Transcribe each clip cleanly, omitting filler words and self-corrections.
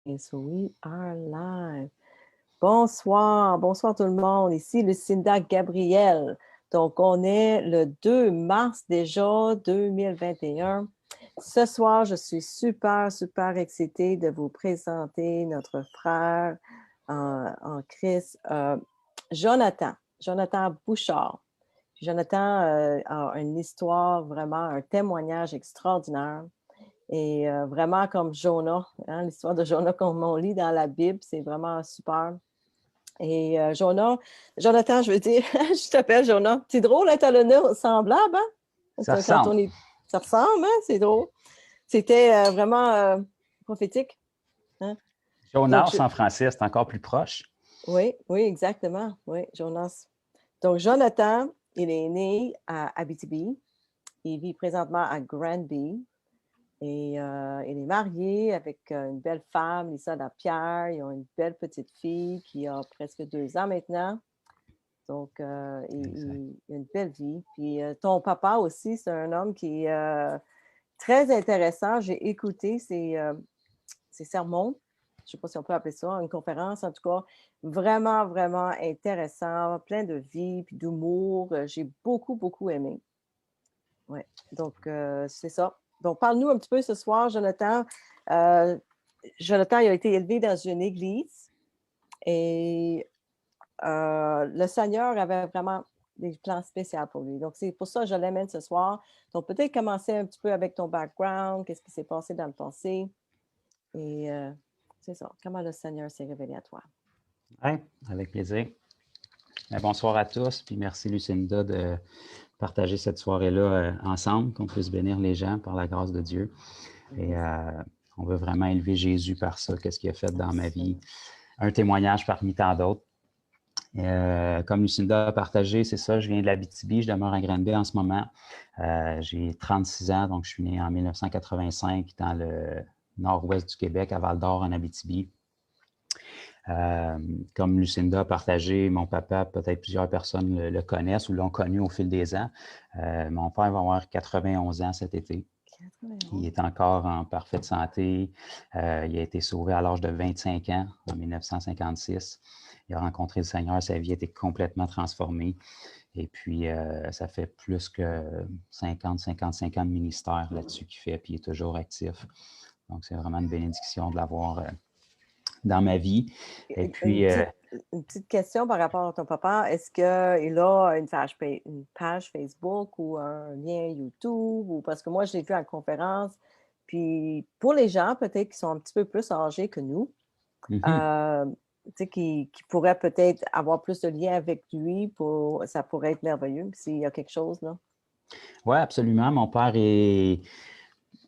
Yes, we are live. Bonsoir, bonsoir tout le monde. Ici Lucinda Gabriel. Donc, on est le 2 mars déjà 2021. Ce soir, je suis super, super excitée de vous présenter notre frère en Christ, Jonathan Bouchard. Jonathan a une histoire, vraiment un témoignage extraordinaire. Et vraiment comme Jonah, hein, l'histoire de Jonah comme on lit dans la Bible, c'est vraiment super. Et Jonathan, je veux dire, je t'appelle Jonah. C'est drôle, hein, t'as le nez semblable, Ça hein? Quand ressemble. on est... Ça ressemble, hein? C'est drôle. C'était vraiment prophétique. Hein? Donc, Jonas en français, c'est encore plus proche. oui, oui, exactement. Oui, Jonas. Donc, Jonathan, il est né à Abitibi. Il vit présentement à Granby. Et il est marié avec une belle femme, Lisa Lapierre. Ils ont une belle petite fille qui a presque 2 ans maintenant. Donc, il a une belle vie. Puis ton papa aussi, c'est un homme qui est très intéressant. J'ai écouté ses sermons. Je ne sais pas si on peut appeler ça une conférence, en tout cas, vraiment, vraiment intéressant, plein de vie, puis d'humour. J'ai beaucoup, beaucoup aimé. Ouais. Donc, c'est ça. Donc, parle-nous un petit peu ce soir, Jonathan. Euh, Jonathan il a été élevé dans une église et le Seigneur avait vraiment des plans spéciaux pour lui. Donc, c'est pour ça que je l'amène ce soir. Donc, peut-être commencer un petit peu avec ton background, qu'est-ce qui s'est passé dans le passé. Et c'est ça, comment le Seigneur s'est révélé à toi. Oui, avec plaisir. Bonsoir à tous, puis merci Lucinda de partager cette soirée-là ensemble, qu'on puisse bénir les gens par la grâce de Dieu. Et on veut vraiment élever Jésus par ça, qu'est-ce qu'il a fait dans ma vie. Un témoignage parmi tant d'autres. Comme Lucinda a partagé, c'est ça, je viens de l'Abitibi, je demeure à Granby en ce moment. J'ai 36 ans, donc je suis né en 1985 dans le nord-ouest du Québec, à Val-d'Or, en Abitibi. Comme Lucinda a partagé, mon papa, peut-être plusieurs personnes le connaissent ou l'ont connu au fil des ans. Mon père va avoir 91 ans cet été. 91. Il est encore en parfaite santé. Il a été sauvé à l'âge de 25 ans, en 1956. Il a rencontré le Seigneur, sa vie a été complètement transformée. Et puis, ça fait plus que 50-55 ans de ministère là-dessus qu'il fait, puis il est toujours actif. Donc, c'est vraiment une bénédiction de l'avoir dans ma vie. Et puis, Une petite question par rapport à ton papa. Est-ce qu'il a une page Facebook ou un lien YouTube? Ou parce que moi, je l'ai vu en conférence. Puis pour les gens, peut-être qui sont un petit peu plus âgés que nous, euh, tu sais, qui pourraient peut-être avoir plus de liens avec lui, ça pourrait être merveilleux s'il y a quelque chose, là. oui, absolument. Mon père est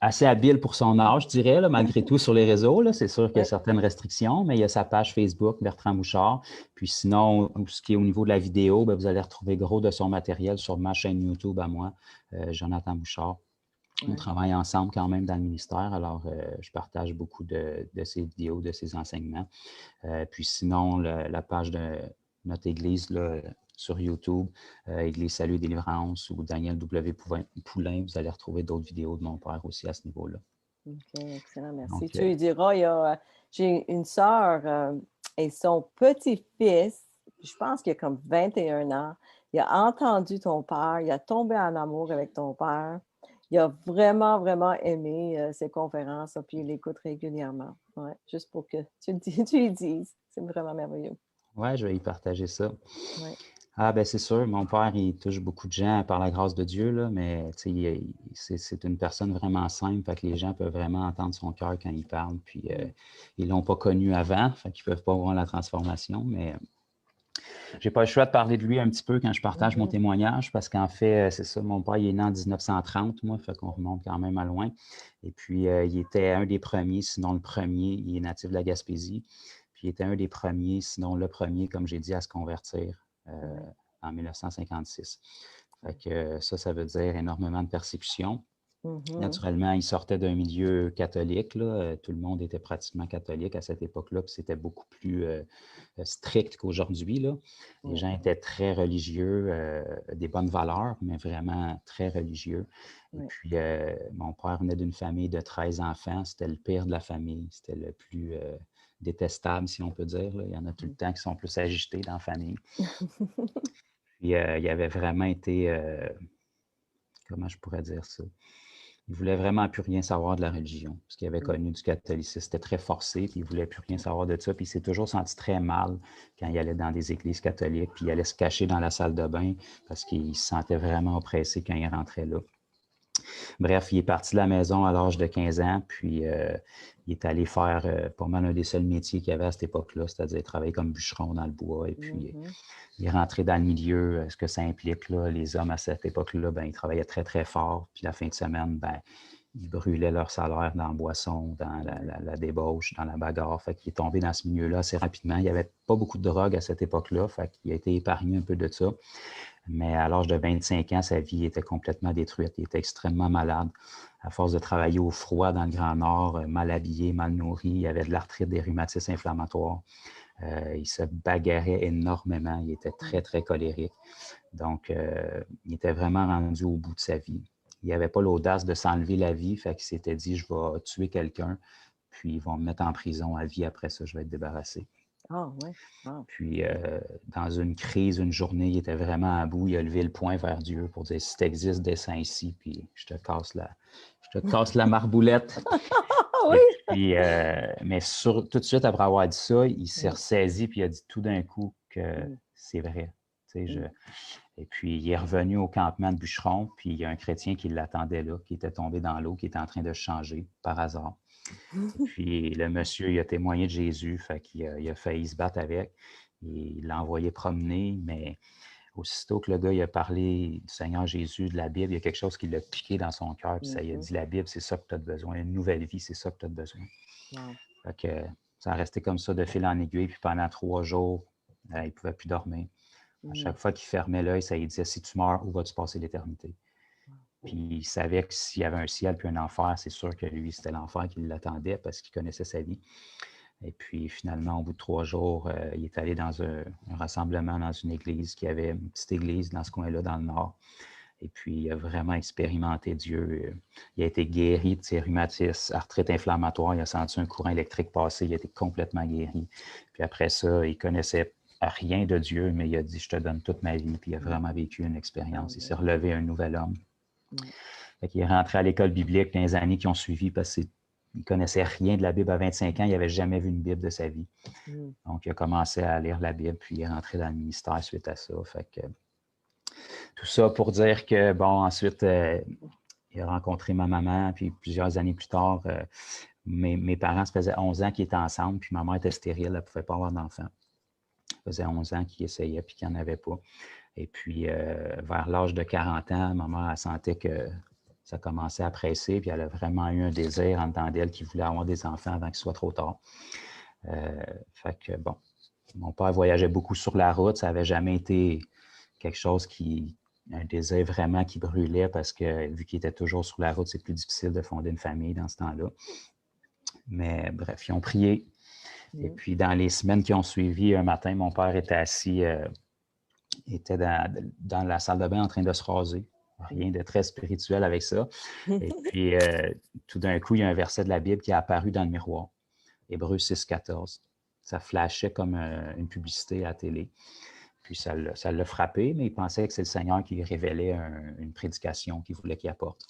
assez habile pour son âge, je dirais, là, malgré tout, sur les réseaux. Là. C'est sûr qu'il y a Ouais. certaines restrictions, mais il y a sa page Facebook, Bertrand Bouchard. Puis sinon, ce qui est au niveau de la vidéo, bien, vous allez retrouver gros de son matériel sur ma chaîne YouTube à moi, Jonathan Bouchard. On Ouais. travaille ensemble quand même dans le ministère, alors je partage beaucoup de ses vidéos, de ses enseignements. Puis sinon, la page de notre église là, sur YouTube, Église Salut et Délivrance ou Daniel W. Poulain, vous allez retrouver d'autres vidéos de mon père aussi à ce niveau-là. OK, excellent, merci. Donc, Tu lui diras, j'ai une sœur et son petit-fils, je pense qu'il a comme 21 ans, il a entendu ton père, il a tombé en amour avec ton père. Il a vraiment, vraiment aimé ses conférences, puis il l'écoute régulièrement. Ouais, juste pour que tu lui dises. C'est vraiment merveilleux. ouais, je vais y partager ça. Ouais. Ah, ben c'est sûr, mon père, il touche beaucoup de gens par la grâce de Dieu, là, mais c'est une personne vraiment simple, fait que les gens peuvent vraiment entendre son cœur quand il parle, puis ils l'ont pas connu avant, fait qu'ils peuvent pas voir la transformation, mais j'ai pas le choix de parler de lui un petit peu quand je partage mon témoignage, parce qu'en fait, c'est ça, mon père, il est né en 1930, moi, fait qu'on remonte quand même à loin, et puis il était un des premiers, sinon le premier, il est natif de la Gaspésie, puis il était un des premiers, sinon le premier, comme j'ai dit, à se convertir en 1956. Fait que ça veut dire énormément de persécutions. Mhm. Naturellement, il sortait d'un milieu catholique, là. Tout le monde était pratiquement catholique à cette époque-là, puis c'était beaucoup plus strict qu'aujourd'hui, là. Les Oui, gens étaient très religieux, des bonnes valeurs, mais vraiment très religieux. Et oui. puis, mon père venait d'une famille de 13 enfants. C'était le pire de la famille. C'était le plus détestable, si on peut dire, là. Il y en a tout le Mm. temps qui sont plus agités dans la famille. Puis, il avait vraiment été, comment je pourrais dire ça? Il voulait vraiment plus rien savoir de la religion, parce qu'il avait Mm. connu du catholicisme. C'était très forcé, puis il voulait plus rien savoir de ça. Puis il s'est toujours senti très mal quand il allait dans des églises catholiques, puis il allait se cacher dans la salle de bain parce qu'il se sentait vraiment oppressé quand il rentrait là. Bref, il est parti de la maison à l'âge de 15 ans, puis il est allé faire pas mal un des seuls métiers qu'il y avait à cette époque-là, c'est-à-dire travailler comme bûcheron dans le bois. Et puis, Mhm. il est rentré dans le milieu. Ce que ça implique, là, les hommes à cette époque-là, ben, ils travaillaient très, très fort. Puis la fin de semaine, ben, ils brûlaient leur salaire dans la boisson, dans Ouais. la débauche, dans la bagarre. Fait qu'il est tombé dans ce milieu-là assez rapidement. Il n'y avait pas beaucoup de drogue à cette époque-là. Fait qu'il a été épargné un peu de ça. Mais à l'âge de 25 ans, sa vie était complètement détruite. Il était extrêmement malade. À force de travailler au froid dans le Grand Nord, mal habillé, mal nourri, il avait de l'arthrite, des rhumatismes inflammatoires. Il se bagarrait énormément. Il était très, Mm. très colérique. Donc, il était vraiment rendu au bout de sa vie. Il n'avait pas l'audace de s'enlever la vie. Fait qu'il s'était dit, je vais tuer quelqu'un, puis ils vont me mettre en prison à vie. Après ça, je vais être débarrassé. Ah, ouais. Wow. Puis, dans une crise, une journée, il était vraiment à bout. Il a levé le poing vers Dieu pour dire, si tu existes, descends ici, puis je te casse la marboulette. Oui. Et puis, mais tout de suite après avoir dit ça, il s'est Mm. ressaisi, puis il a dit tout d'un coup que Mm. c'est vrai. Tu sais, Mm. Et puis, il est revenu au campement de bûcheron, puis il y a un chrétien qui l'attendait là, qui était tombé dans l'eau, qui était en train de se changer par hasard. Et puis, le monsieur, il a témoigné de Jésus, fait qu'il il a failli se battre avec. Il l'a envoyé promener, mais aussitôt que le gars il a parlé du Seigneur Jésus, de la Bible, il y a quelque chose qui l'a piqué dans son cœur, puis ça, il a Mhm. dit, la Bible, c'est ça que tu as besoin, une nouvelle vie, c'est ça que tu as besoin. Wow. Fait que ça a resté comme ça de fil en aiguille, puis pendant 3 jours, il ne pouvait plus dormir. À Mm. chaque fois qu'il fermait l'œil, ça lui disait, si tu meurs, où vas-tu passer l'éternité? Puis il savait que s'il y avait un ciel puis un enfer, c'est sûr que lui, c'était l'enfer qui l'attendait parce qu'il connaissait sa vie. Et puis finalement, au bout de 3 jours, il est allé dans un rassemblement dans une église qui avait une petite église dans ce coin-là, dans le nord. Et puis, il a vraiment expérimenté Dieu. Il a été guéri de ses rhumatismes, arthrite inflammatoire. Il a senti un courant électrique passer. Il a été complètement guéri. Puis après ça, il connaissait rien de Dieu, mais il a dit, je te donne toute ma vie. Puis il a Mm. vraiment vécu une Ah, expérience. Il s'est ouais. relevé un nouvel homme. Mm. Fait qu'il est rentré à l'école biblique dans les années qui ont suivi parce qu'il ne connaissait rien de la Bible à 25 ans. Il n'avait jamais vu une Bible de sa vie. Mm. Donc, il a commencé à lire la Bible, puis il est rentré dans le ministère suite à ça. Fait que, tout ça pour dire que, bon, ensuite, il a rencontré ma maman, puis plusieurs années plus tard, mes parents, ça faisait 11 ans qu'ils étaient ensemble, puis ma mère était stérile, elle ne pouvait pas avoir d'enfant. Ça faisait 11 ans qu'ils essayaient, puis qu'il n'y en avait pas. Et puis, vers l'âge de 40 ans, ma mère, elle sentait que ça commençait à presser, puis elle a vraiment eu un désir en dedans d'elle qui voulait avoir des enfants avant qu'il soit trop tard. Fait que, bon, mon père voyageait beaucoup sur la route, ça n'avait jamais été quelque chose un désir vraiment qui brûlait parce que vu qu'il était toujours sur la route, c'est plus difficile de fonder une famille dans ce temps-là. Mais bref, ils ont prié. Et Mm. puis, dans les semaines qui ont suivi, un matin, mon père était assis, était dans la salle de bain en train de se raser. Rien de très spirituel avec ça. Et puis, tout d'un coup, il y a un verset de la Bible qui est apparu dans le miroir. Hébreux 6,14. Ça flashait comme une publicité à la télé. Puis ça l'a frappé, mais il pensait que c'est le Seigneur qui lui révélait une prédication qu'il voulait qu'il apporte.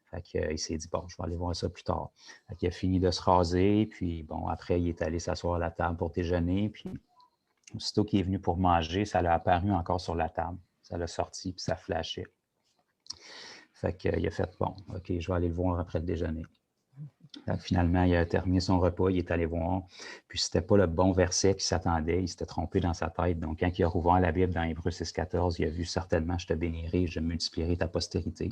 Fait qu'il s'est dit, bon, je vais aller voir ça plus tard. Fait qu'il a fini de se raser, puis bon, après, il est allé s'asseoir à la table pour déjeuner, puis aussitôt qu'il est venu pour manger, ça l'a apparu encore sur la table. Ça l'a sorti, puis ça flashait. Fait qu'il a fait, bon, OK, je vais aller le voir après le déjeuner. Finalement, il a terminé son repas, il est allé voir, puis c'était pas le bon verset qu'il s'attendait, il s'était trompé dans sa tête. Donc, quand il a rouvert la Bible dans Hébreux 6,14, il a vu certainement, je te bénirai, je multiplierai ta postérité.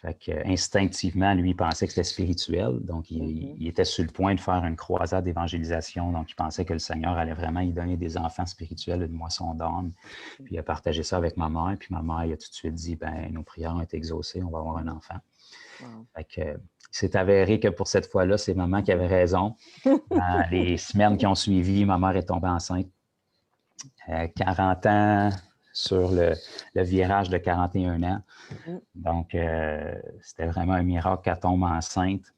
Fait que, instinctivement, lui, il pensait que c'était spirituel. Donc, il était sur le point de faire une croisade d'évangélisation. Donc, il pensait que le Seigneur allait vraiment y donner des enfants spirituels, une moisson d'âme. Puis, il a partagé ça avec ma mère. Puis, ma mère, il a tout de suite dit, ben, nos prières ont été exaucées, on va avoir un enfant. Wow. Fait que, il s'est avéré que pour cette fois-là, c'est maman qui avait raison. Dans les semaines qui ont suivi, ma mère est tombée enceinte. 40 ans sur le virage de 41 ans. Donc, c'était vraiment un miracle qu'elle tombe enceinte,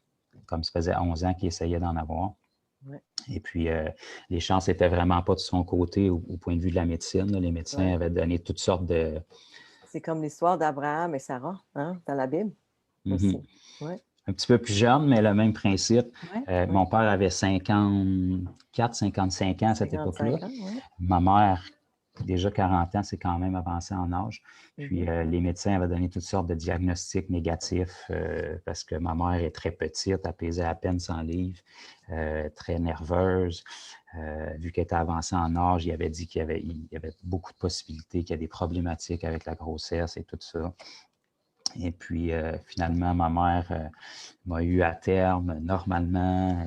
comme ça faisait 11 ans qu'il essayait d'en avoir. Ouais. Et puis, les chances n'étaient vraiment pas de son côté au point de vue de la médecine. Là. Les médecins avaient donné toutes sortes de... C'est comme l'histoire d'Abraham et Sarah, hein, dans la Bible aussi. Ouais. Un petit peu plus jeune, mais le même principe. Mon père avait 54, 55 ans à cette époque-là. Ma mère, déjà 40 ans, c'est quand même avancé en âge. Puis les médecins avaient donné toutes sortes de diagnostics négatifs parce que ma mère est très petite, elle pesait à peine 100 livres, très nerveuse. Vu qu'elle était avancée en âge, il avait dit qu'il y avait beaucoup de possibilités, qu'il y a des problématiques avec la grossesse et tout ça. Et puis, finalement, ma mère m'a eu à terme. Normalement,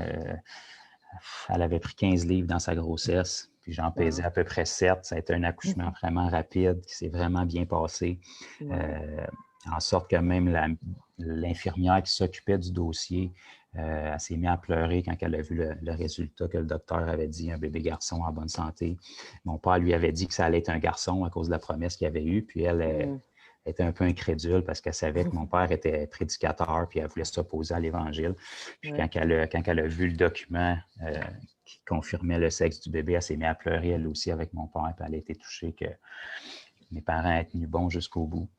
elle avait pris 15 livres dans sa grossesse, puis j'en pesais à peu près 7. Ça a été un accouchement vraiment rapide qui s'est vraiment bien passé. En sorte que même l'infirmière qui s'occupait du dossier, elle s'est mise à pleurer quand elle a vu le résultat que le docteur avait dit, un bébé garçon en bonne santé. Mon père lui avait dit que ça allait être un garçon à cause de la promesse qu'il avait eue, puis elle était un peu incrédule parce qu'elle savait que mon père était prédicateur puis elle voulait s'opposer à l'Évangile. Puis quand elle a vu le document qui confirmait le sexe du bébé, elle s'est mise à pleurer elle aussi avec mon père puis elle a été touchée que mes parents aient tenu bon jusqu'au bout.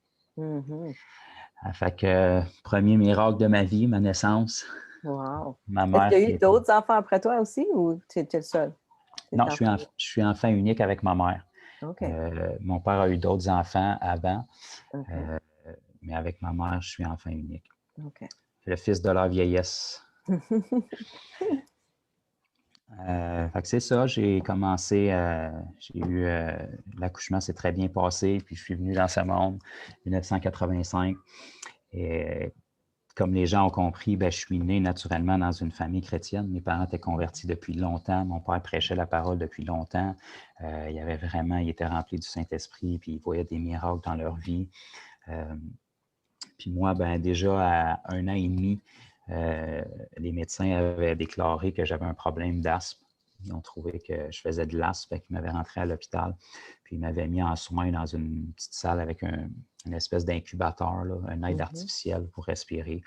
Fait que premier miracle de ma vie, ma naissance. Wow. Ma mère. Est-ce qu'il y a eu d'autres enfants après toi aussi ou tu étais le seul? Non, je suis enfant unique avec ma mère. Mon père a eu d'autres enfants avant, mais avec ma mère, je suis enfant unique. Le fils de leur vieillesse. Fait que c'est ça, j'ai commencé, j'ai eu l'accouchement s'est très bien passé, puis je suis venu dans ce monde en 1985. Et comme les gens ont compris, je suis né naturellement dans une famille chrétienne. Mes parents étaient convertis depuis longtemps. Mon père prêchait la parole depuis longtemps. Il était rempli du Saint-Esprit, puis il voyait des miracles dans leur vie. Puis moi, déjà à 1 an et demi, les médecins avaient déclaré que j'avais un problème d'asthme. Ils ont trouvé que je faisais de l'asthme, ils m'avaient rentré à l'hôpital. Puis ils m'avaient mis en soins dans une petite salle avec une espèce d'incubateur, un aide artificielle pour respirer.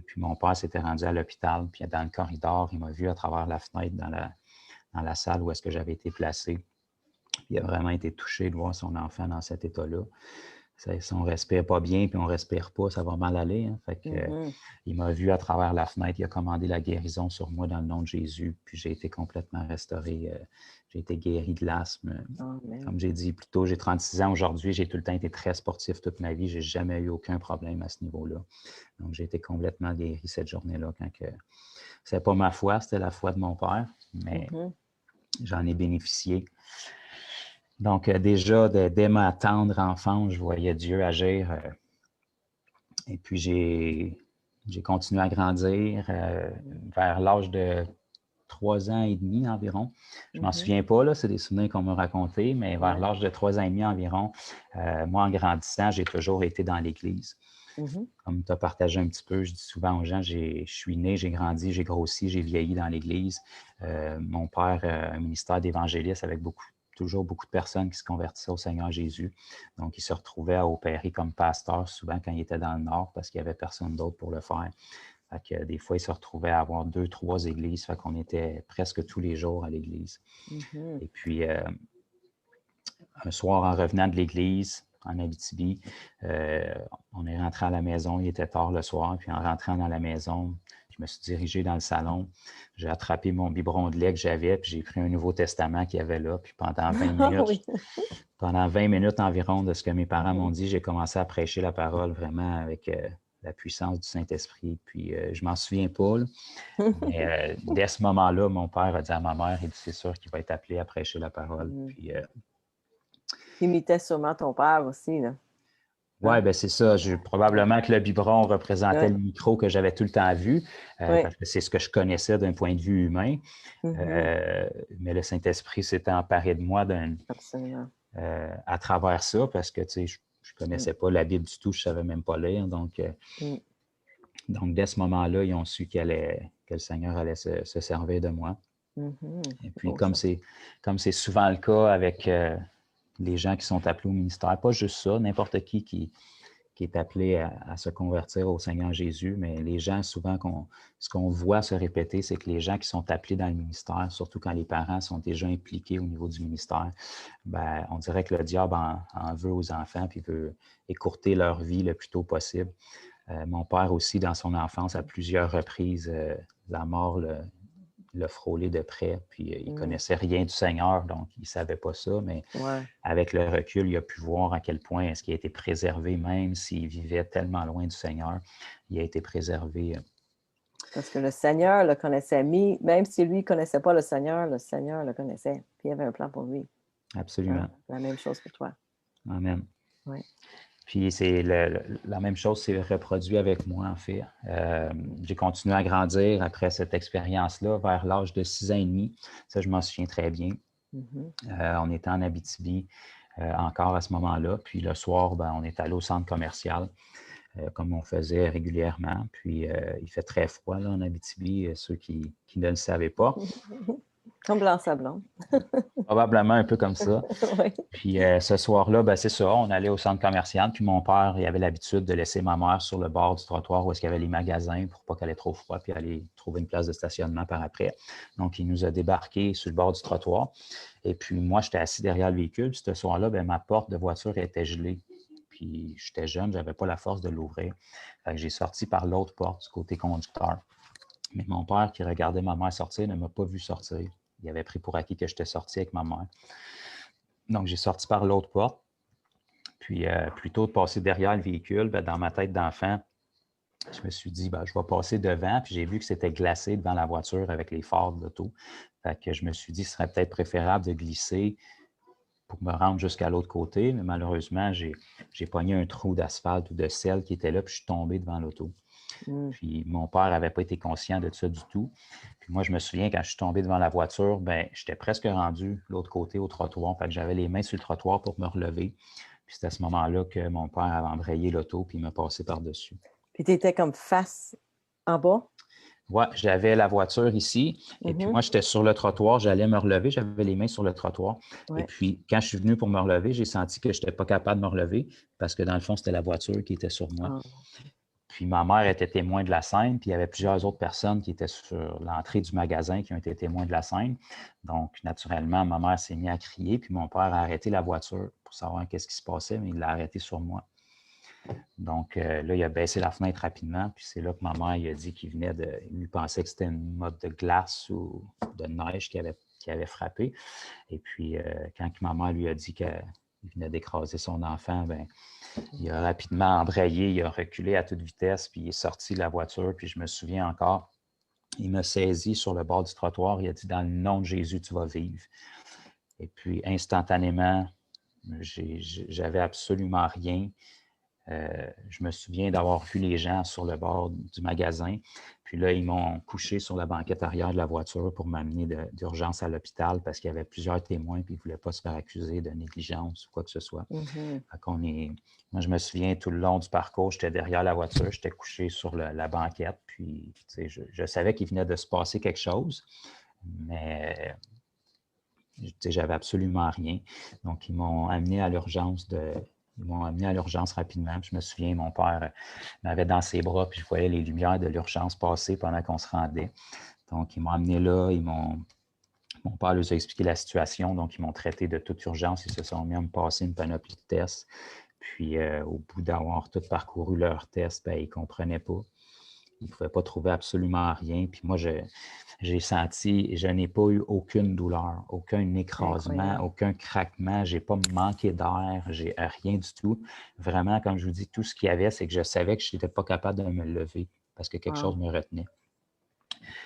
Puis mon père s'était rendu à l'hôpital, puis dans le corridor, il m'a vu à travers la fenêtre dans la salle où est-ce que j'avais été placé. Puis il a vraiment été touché de voir son enfant dans cet état-là. Si on ne respire pas bien puis on ne respire pas, ça va mal aller. Hein? Fait que, il m'a vu à travers la fenêtre, il a commandé la guérison sur moi dans le nom de Jésus, puis j'ai été complètement restauré. J'ai été guéri de l'asthme. Comme j'ai dit plus tôt, j'ai 36 ans aujourd'hui, j'ai tout le temps été très sportif toute ma vie, j'ai jamais eu aucun problème à ce niveau-là. Donc j'ai été complètement guéri cette journée-là quand que c'était pas ma foi, c'était la foi de mon père, mais j'en ai bénéficié. Donc, déjà, dès ma tendre enfance, je voyais Dieu agir. Et puis, j'ai continué à grandir vers l'âge de 3 ans et demi environ. Je ne m'en souviens pas, là, c'est des souvenirs qu'on m'a racontés, mais vers l'âge de 3 ans et demi environ, moi, en grandissant, j'ai toujours été dans l'Église. Comme tu as partagé un petit peu, je dis souvent aux gens, je suis né, j'ai grandi, j'ai grossi, j'ai vieilli dans l'Église. Mon père a un ministère d'évangéliste avec toujours beaucoup de personnes qui se convertissaient au Seigneur Jésus. Donc, il se retrouvait à opérer comme pasteur souvent quand il était dans le Nord parce qu'il n'y avait personne d'autre pour le faire. Fait que, des fois, il se retrouvait à avoir 2, 3 églises. Fait qu'on était presque tous les jours à l'église. Et puis, un soir, en revenant de l'église, en Abitibi, on est rentré à la maison. Il était tard le soir. Puis, en rentrant dans la maison, je me suis dirigé dans le salon. J'ai attrapé mon biberon de lait que j'avais, puis j'ai pris un Nouveau Testament qu'il y avait là. Puis pendant 20 minutes environ de ce que mes parents m'ont dit, j'ai commencé à prêcher la parole vraiment avec la puissance du Saint-Esprit. Puis je m'en souviens pas. Mais dès ce moment-là, mon père a dit à ma mère, il dit, c'est sûr qu'il va être appelé à prêcher la parole. Puis, il imitait sûrement ton père aussi, là. Oui, ben c'est ça. Ouais. Probablement que le biberon représentait Ouais. le micro que j'avais tout le temps vu, Ouais. parce que c'est ce que je connaissais d'un point de vue humain. Mhm. Euh, mais le Saint-Esprit s'était emparé de moi Absolument. à travers ça, parce que je ne Mm. connaissais pas la Bible du tout, je ne savais même pas lire. Mm. Donc dès ce moment-là, ils ont su que le Seigneur allait se servir de moi. Mhm. Et C'est puis, beau, ça. comme c'est souvent le cas avec les gens qui sont appelés au ministère, pas juste ça, n'importe qui est appelé à se convertir au Seigneur Jésus, mais les gens, souvent, ce qu'on voit se répéter, c'est que les gens qui sont appelés dans le ministère, surtout quand les parents sont déjà impliqués au niveau du ministère, ben, on dirait que le diable en veut aux enfants puis veut écourter leur vie le plus tôt possible. Mon père aussi, dans son enfance, à plusieurs reprises, la mort l'a frôlé de près, puis il ne Mm. connaissait rien du Seigneur, donc il ne savait pas ça, mais Ouais. avec le recul, il a pu voir à quel point est-ce qu'il a été préservé, même s'il vivait tellement loin du Seigneur, il a été préservé. Parce que le Seigneur le connaissait, même si lui ne connaissait pas le Seigneur le connaissait. Puis il y avait un plan pour lui. Hein? Absolument. La même chose pour toi. Amen. Oui. Puis la même chose s'est reproduit avec moi, en fait. J'ai continué à grandir après cette expérience-là vers l'âge de 6 ans et demi. Ça, je m'en souviens très bien. Mhm. On était en Abitibi encore à ce moment-là. Puis le soir, ben, on est allé au centre commercial, comme on faisait régulièrement. Puis il fait très froid là, en Abitibi, ceux qui ne le savaient pas. Comme blanc sablon. Probablement un peu comme ça. Oui. Puis ce soir-là, ben, c'est ça, on allait au centre commercial. Puis mon père, il avait l'habitude de laisser ma mère sur le bord du trottoir où est-ce qu'il y avait les magasins pour pas qu'elle ait trop froid, puis aller trouver une place de stationnement par après. Donc, il nous a débarqués sur le bord du trottoir. Et puis moi, j'étais assis derrière le véhicule. Puis ce soir-là, ben, ma porte de voiture était gelée. Puis j'étais jeune, je n'avais pas la force de l'ouvrir. Fait que j'ai sorti par l'autre porte du côté conducteur. Mais mon père, qui regardait ma mère sortir, ne m'a pas vu sortir. Il avait pris pour acquis que j'étais sorti avec ma mère. Donc, j'ai sorti par l'autre porte. Puis, plutôt de passer derrière le véhicule, ben, dans ma tête d'enfant, je me suis dit, ben, je vais passer devant. Puis, j'ai vu que c'était glacé devant la voiture avec les phares de l'auto. Fait que je me suis dit, ce serait peut-être préférable de glisser pour me rendre jusqu'à l'autre côté. Mais malheureusement, j'ai pogné un trou d'asphalte ou de sel qui était là, puis je suis tombé devant l'auto. Mm. Puis mon père n'avait pas été conscient de ça du tout. Puis moi, je me souviens, quand je suis tombé devant la voiture, ben, j'étais presque rendu de l'autre côté au trottoir. Fait que j'avais les mains sur le trottoir pour me relever. Puis c'est à ce moment-là que mon père avait embrayé l'auto puis il m'a passé par-dessus. Puis tu étais comme face en bas. Ouais, j'avais la voiture ici et puis Mhm. moi, j'étais sur le trottoir, j'allais me relever, j'avais les mains sur le trottoir. Et Ouais. puis, quand je suis venu pour me relever, j'ai senti que je n'étais pas capable de me relever parce que dans le fond, c'était la voiture qui était sur moi. Ah. Puis ma mère était témoin de la scène, puis il y avait plusieurs autres personnes qui étaient sur l'entrée du magasin qui ont été témoins de la scène. Donc, naturellement, ma mère s'est mise à crier, puis mon père a arrêté la voiture pour savoir qu'est-ce qui se passait, mais il l'a arrêté sur moi. Donc, là, il a baissé la fenêtre rapidement, puis c'est là que ma mère il a dit qu'il venait de. Il lui pensait que c'était une motte de glace ou de neige qui avait frappé. Et puis, quand ma mère lui a dit qu'il venait d'écraser son enfant, ben, il a rapidement embrayé, il a reculé à toute vitesse, puis il est sorti de la voiture. Puis je me souviens encore, il m'a saisi sur le bord du trottoir. Il a dit, dans le nom de Jésus, tu vas vivre. Et puis, instantanément, j'avais absolument rien. Je me souviens d'avoir vu les gens sur le bord du magasin. Puis là, ils m'ont couché sur la banquette arrière de la voiture pour m'amener d'urgence à l'hôpital parce qu'il y avait plusieurs témoins puis ils ne voulaient pas se faire accuser de négligence ou quoi que ce soit. Mhm. Moi, je me souviens tout le long du parcours, j'étais derrière la voiture, j'étais couché sur la banquette. Puis, je savais qu'il venait de se passer quelque chose, mais j'avais absolument rien. Donc, ils m'ont amené à l'urgence rapidement. Puis je me souviens, mon père m'avait dans ses bras, puis je voyais les lumières de l'urgence passer pendant qu'on se rendait. Donc, ils m'ont amené là, mon père leur a expliqué la situation, donc ils m'ont traité de toute urgence. Ils se sont mis à me passer une panoplie de tests. Puis, au bout d'avoir tout parcouru leurs tests, ben, ils ne comprenaient pas. Ils ne pouvaient pas trouver absolument rien. Puis moi, j'ai senti, je n'ai pas eu aucune douleur, aucun écrasement, Incroyable. aucun craquement, je n'ai pas manqué d'air, j'ai rien du tout. Vraiment, comme je vous dis, tout ce qu'il y avait, c'est que je savais que je n'étais pas capable de me lever parce que quelque chose Wow. me retenait.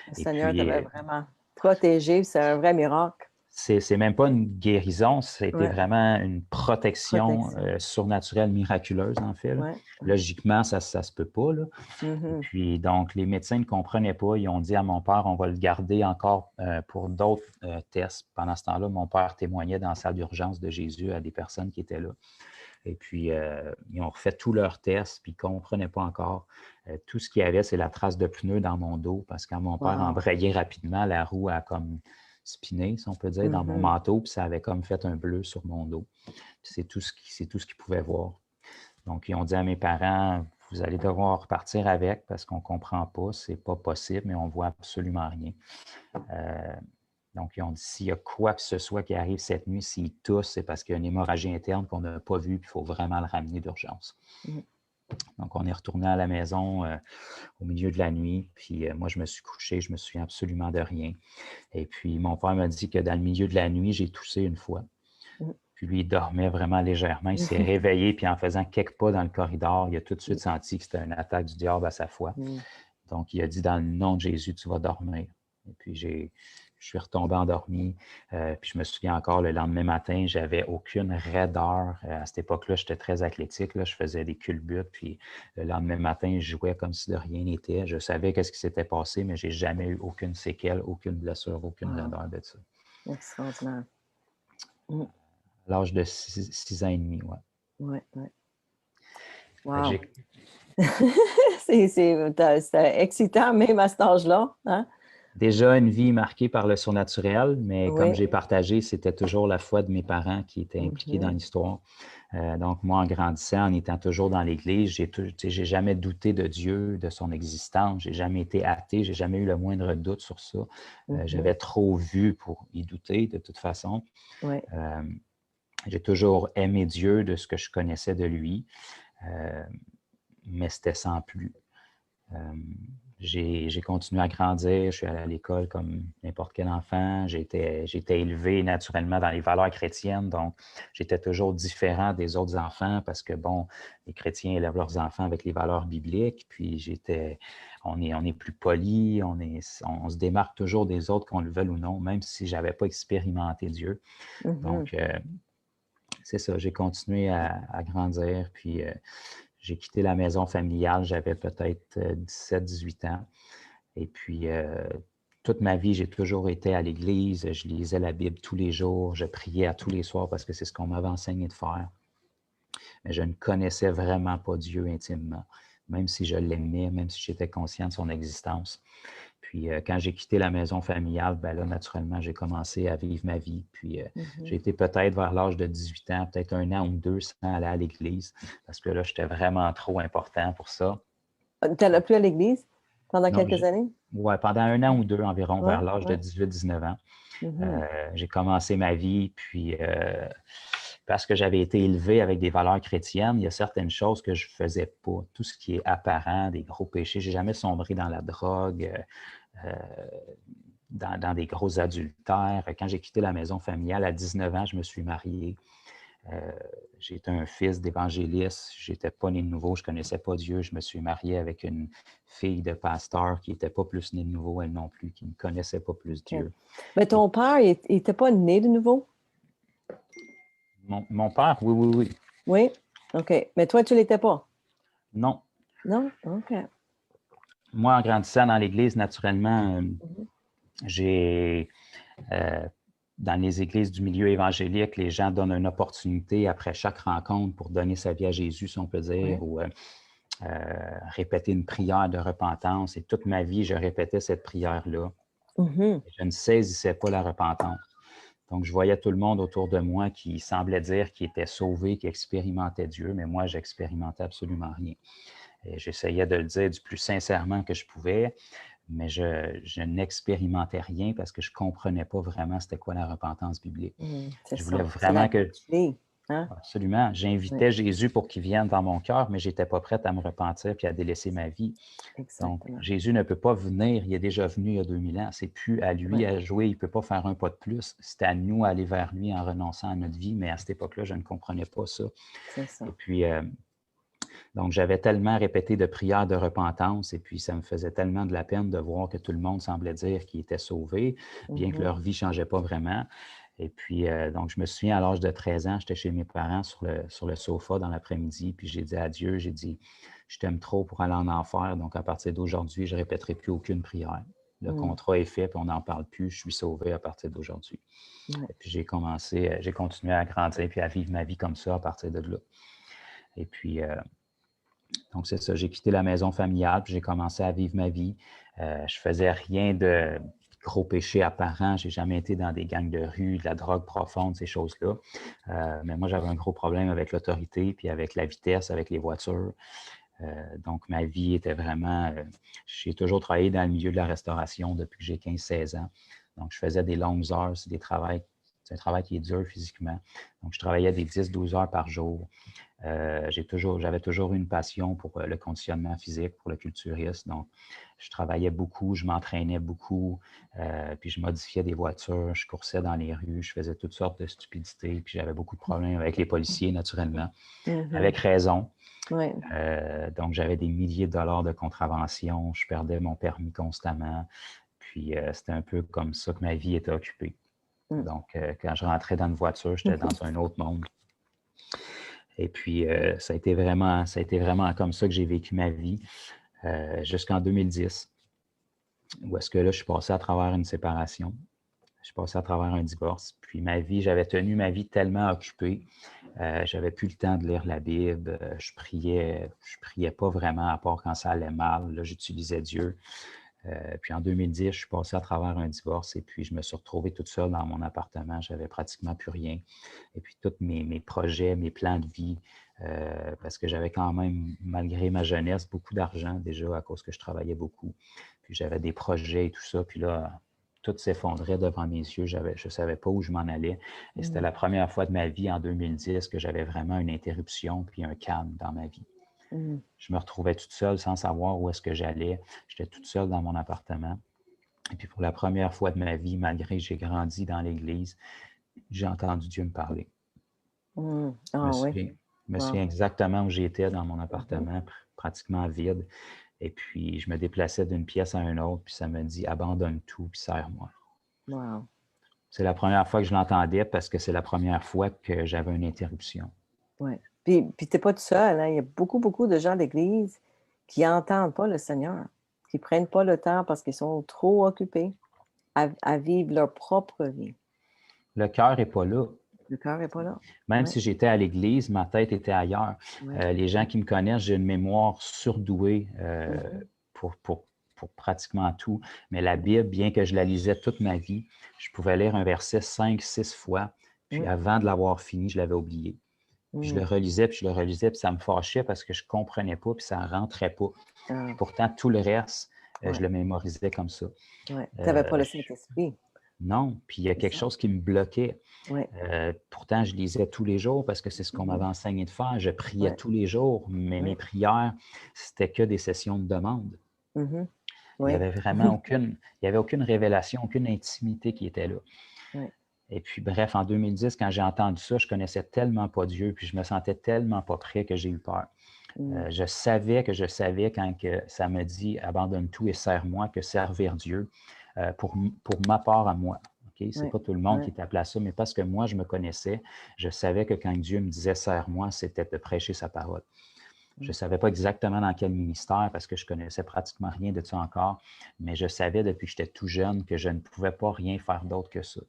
Le Et Seigneur puis, t'avait vraiment protégé. C'est un vrai miracle. c'est même pas une guérison, c'était Ouais. vraiment une protection Protection. surnaturelle, miraculeuse, en fait. Là. Ouais. Logiquement, ça se peut pas. Là. Et puis, donc, les médecins ne comprenaient pas. Ils ont dit à mon père, on va le garder encore pour d'autres tests. Pendant ce temps-là, mon père témoignait dans la salle d'urgence de Jésus à des personnes qui étaient là. Et puis, ils ont refait tous leurs tests, puis ils ne comprenaient pas encore. Tout ce qu'il y avait, c'est la trace de pneus dans mon dos, parce que quand mon père embrayait rapidement, la roue a comme spiné, si on peut dire, dans mon manteau, puis ça avait comme fait un bleu sur mon dos. C'est tout ce qu'ils pouvaient voir. Donc, ils ont dit à mes parents, vous allez devoir repartir avec parce qu'on ne comprend pas, c'est pas possible, mais on ne voit absolument rien. Donc, ils ont dit, s'il y a quoi que ce soit qui arrive cette nuit, s'il tousse, c'est parce qu'il y a une hémorragie interne qu'on n'a pas vue, puis il faut vraiment le ramener d'urgence. Donc, on est retourné à la maison au milieu de la nuit, puis moi, je me suis couché, je me souviens absolument de rien. Et puis, mon père m'a dit que dans le milieu de la nuit, j'ai toussé une fois. Puis lui, il dormait vraiment légèrement. Il s'est réveillé, puis en faisant quelques pas dans le corridor, il a tout de suite senti que c'était une attaque du diable à sa foi. Donc, il a dit, dans le nom de Jésus, tu vas dormir. Et puis, je suis retombé endormi. Puis, je me souviens encore, le lendemain matin, j'avais aucune raideur. À cette époque-là, j'étais très athlétique. Là, je faisais des culbutes. Puis, le lendemain matin, je jouais comme si de rien n'était. Je savais qu'est-ce qui s'était passé, mais je n'ai jamais eu aucune séquelle, aucune blessure, aucune raideur de ça. Extraordinaire. À l'âge de 6 ans et demi, ouais. Wow. C'est excitant, même à cet âge-là. Hein? Déjà une vie marquée par le surnaturel, mais comme j'ai partagé, c'était toujours la foi de mes parents qui était impliquée dans l'histoire. Donc, moi, en grandissant, en étant toujours dans l'Église, j'ai jamais douté de Dieu, de son existence. J'ai jamais été athée, j'ai jamais eu le moindre doute sur ça. J'avais trop vu pour y douter, de toute façon. J'ai toujours aimé Dieu de ce que je connaissais de lui, mais c'était sans plus. J'ai continué à grandir, je suis allé à l'école comme n'importe quel enfant, j'ai été élevé naturellement dans les valeurs chrétiennes, donc j'étais toujours différent des autres enfants parce que, bon, les chrétiens élèvent leurs enfants avec les valeurs bibliques, puis on est plus poli, on se démarque toujours des autres, qu'on le veuille ou non, même si je n'avais pas expérimenté Dieu. Donc, c'est ça, j'ai continué à grandir, puis j'ai quitté la maison familiale, j'avais peut-être 17-18 ans. Et puis, toute ma vie, j'ai toujours été à l'église, je lisais la Bible tous les jours, je priais à tous les soirs parce que c'est ce qu'on m'avait enseigné de faire. Mais je ne connaissais vraiment pas Dieu intimement, même si je l'aimais, même si j'étais conscient de son existence. Puis, quand j'ai quitté la maison familiale, ben là, naturellement, j'ai commencé à vivre ma vie. Puis, j'ai été peut-être vers l'âge de 18 ans, peut-être 1 an ou 2 sans aller à l'église, parce que là, j'étais vraiment trop important pour ça. Tu n'allais plus à l'église pendant quelques années? Oui, pendant 1 an ou 2 environ, vers l'âge de 18-19 ans. J'ai commencé ma vie, puis parce que j'avais été élevé avec des valeurs chrétiennes, il y a certaines choses que je ne faisais pas. Tout ce qui est apparent, des gros péchés, je n'ai jamais sombré dans la drogue, dans des gros adultères. Quand j'ai quitté la maison familiale, à 19 ans, je me suis marié. J'étais un fils d'évangéliste, je n'étais pas né de nouveau, je ne connaissais pas Dieu. Je me suis marié avec une fille de pasteur qui n'était pas plus née de nouveau, elle non plus, qui ne connaissait pas plus Dieu. Mais ton père, il n'était pas né de nouveau? Mon père, oui. Oui? OK. Mais toi, tu ne l'étais pas? Non. Non? OK. Moi, en grandissant dans l'Église, naturellement, dans les églises du milieu évangélique, les gens donnent une opportunité après chaque rencontre pour donner sa vie à Jésus, si on peut dire, ou répéter une prière de repentance. Et toute ma vie, je répétais cette prière-là. Je ne saisissais pas la repentance. Donc, je voyais tout le monde autour de moi qui semblait dire qu'il était sauvé, qui expérimentait Dieu, mais moi, j'expérimentais absolument rien. Et j'essayais de le dire du plus sincèrement que je pouvais, mais je n'expérimentais rien parce que je ne comprenais pas vraiment c'était quoi la repentance biblique. Je voulais vraiment que... Hein? Absolument. J'invitais Jésus pour qu'il vienne dans mon cœur, mais je n'étais pas prête à me repentir puis à délaisser ma vie. Exactement. Donc, Jésus ne peut pas venir, il est déjà venu il y a 2000 ans. C'est plus à lui à jouer, il ne peut pas faire un pas de plus. C'est à nous d'aller vers lui en renonçant à notre vie, mais à cette époque-là, je ne comprenais pas ça. C'est ça. Et puis, donc, j'avais tellement répété de prières de repentance et puis ça me faisait tellement de la peine de voir que tout le monde semblait dire qu'ils étaient sauvés, bien que leur vie ne changeait pas vraiment. Et puis, donc, je me souviens, à l'âge de 13 ans, j'étais chez mes parents sur le sofa dans l'après-midi, puis j'ai dit à Dieu, j'ai dit, je t'aime trop pour aller en enfer, donc à partir d'aujourd'hui, je ne répéterai plus aucune prière. Le contrat est fait, puis on n'en parle plus, je suis sauvé à partir d'aujourd'hui. Et puis, j'ai continué à grandir, puis à vivre ma vie comme ça à partir de là. Et puis, donc, c'est ça, j'ai quitté la maison familiale, puis j'ai commencé à vivre ma vie. Je faisais rien de gros péchés apparents. Je n'ai jamais été dans des gangs de rue, de la drogue profonde, ces choses-là. Mais moi, j'avais un gros problème avec l'autorité, puis avec la vitesse, avec les voitures. Donc, ma vie était vraiment... j'ai toujours travaillé dans le milieu de la restauration depuis que j'ai 15-16 ans. Donc, je faisais des longues heures, c'est un travail qui est dur physiquement. Donc, je travaillais des 10-12 heures par jour. J'avais toujours une passion pour le conditionnement physique, pour le culturisme. Donc, je travaillais beaucoup, je m'entraînais beaucoup, puis je modifiais des voitures, je coursais dans les rues, je faisais toutes sortes de stupidités, puis j'avais beaucoup de problèmes avec les policiers, naturellement, avec raison. Ouais. Donc, j'avais des milliers de dollars de contraventions, je perdais mon permis constamment, puis c'était un peu comme ça que ma vie était occupée. Donc, quand je rentrais dans une voiture, j'étais dans un autre monde. Et puis, ça a été vraiment comme ça que j'ai vécu ma vie jusqu'en 2010, où est-ce que là, je suis passé à travers une séparation. Je suis passé à travers un divorce. Puis j'avais tenu ma vie tellement occupée. J'avais plus le temps de lire la Bible. Je priais pas vraiment, à part quand ça allait mal. Là, j'utilisais Dieu. Puis en 2010, je suis passé à travers un divorce et puis je me suis retrouvé toute seule dans mon appartement. J'avais pratiquement plus rien. Et puis tous mes projets, mes plans de vie, parce que j'avais quand même, malgré ma jeunesse, beaucoup d'argent déjà à cause que je travaillais beaucoup. Puis j'avais des projets et tout ça. Puis là, tout s'effondrait devant mes yeux. Je ne savais pas où je m'en allais. Et c'était la première fois de ma vie en 2010 que j'avais vraiment une interruption puis un calme dans ma vie. Je me retrouvais toute seule sans savoir où est-ce que j'allais. J'étais toute seule dans mon appartement. Et puis pour la première fois de ma vie, malgré que j'ai grandi dans l'Église, j'ai entendu Dieu me parler. Je me souviens exactement où j'étais dans mon appartement, pratiquement vide. Et puis je me déplaçais d'une pièce à une autre, puis ça me dit « Abandonne tout, puis serre-moi ». Wow. C'est la première fois que je l'entendais parce que c'est la première fois que j'avais une interruption. Oui. Puis tu n'es pas tout seul. Hein? Il y a beaucoup, beaucoup de gens d'Église qui n'entendent pas le Seigneur, qui ne prennent pas le temps parce qu'ils sont trop occupés à vivre leur propre vie. Le cœur n'est pas là. Le cœur n'est pas là. Même si j'étais à l'Église, ma tête était ailleurs. Les gens qui me connaissent, j'ai une mémoire surdouée pour pratiquement tout. Mais la Bible, bien que je la lisais toute ma vie, je pouvais lire un verset 5-6 fois, puis avant de l'avoir fini, je l'avais oublié. Puis je le relisais, puis ça me fâchait parce que je ne comprenais pas, puis ça ne rentrait pas. Puis pourtant, tout le reste, je le mémorisais comme ça. Tu n'avais pas le Saint-Esprit. Non, puis il y a quelque chose qui me bloquait. Pourtant, je lisais tous les jours parce que c'est ce qu'on m'avait enseigné de faire. Je priais tous les jours, mais mes prières, c'était que des sessions de demande. Il n'y avait vraiment aucune révélation, aucune intimité qui était là. Et puis, bref, en 2010, quand j'ai entendu ça, je connaissais tellement pas Dieu, puis je me sentais tellement pas prêt que j'ai eu peur. Je savais quand que ça me dit « Abandonne tout et serre-moi » que servir Dieu pour ma part à moi. Okay? Ce n'est pas tout le monde qui est appelé à ça, mais parce que moi, je me connaissais, je savais que quand Dieu me disait « Serre-moi », c'était de prêcher sa parole. Je ne savais pas exactement dans quel ministère parce que je connaissais pratiquement rien de ça encore, mais je savais depuis que j'étais tout jeune que je ne pouvais pas rien faire d'autre que ça.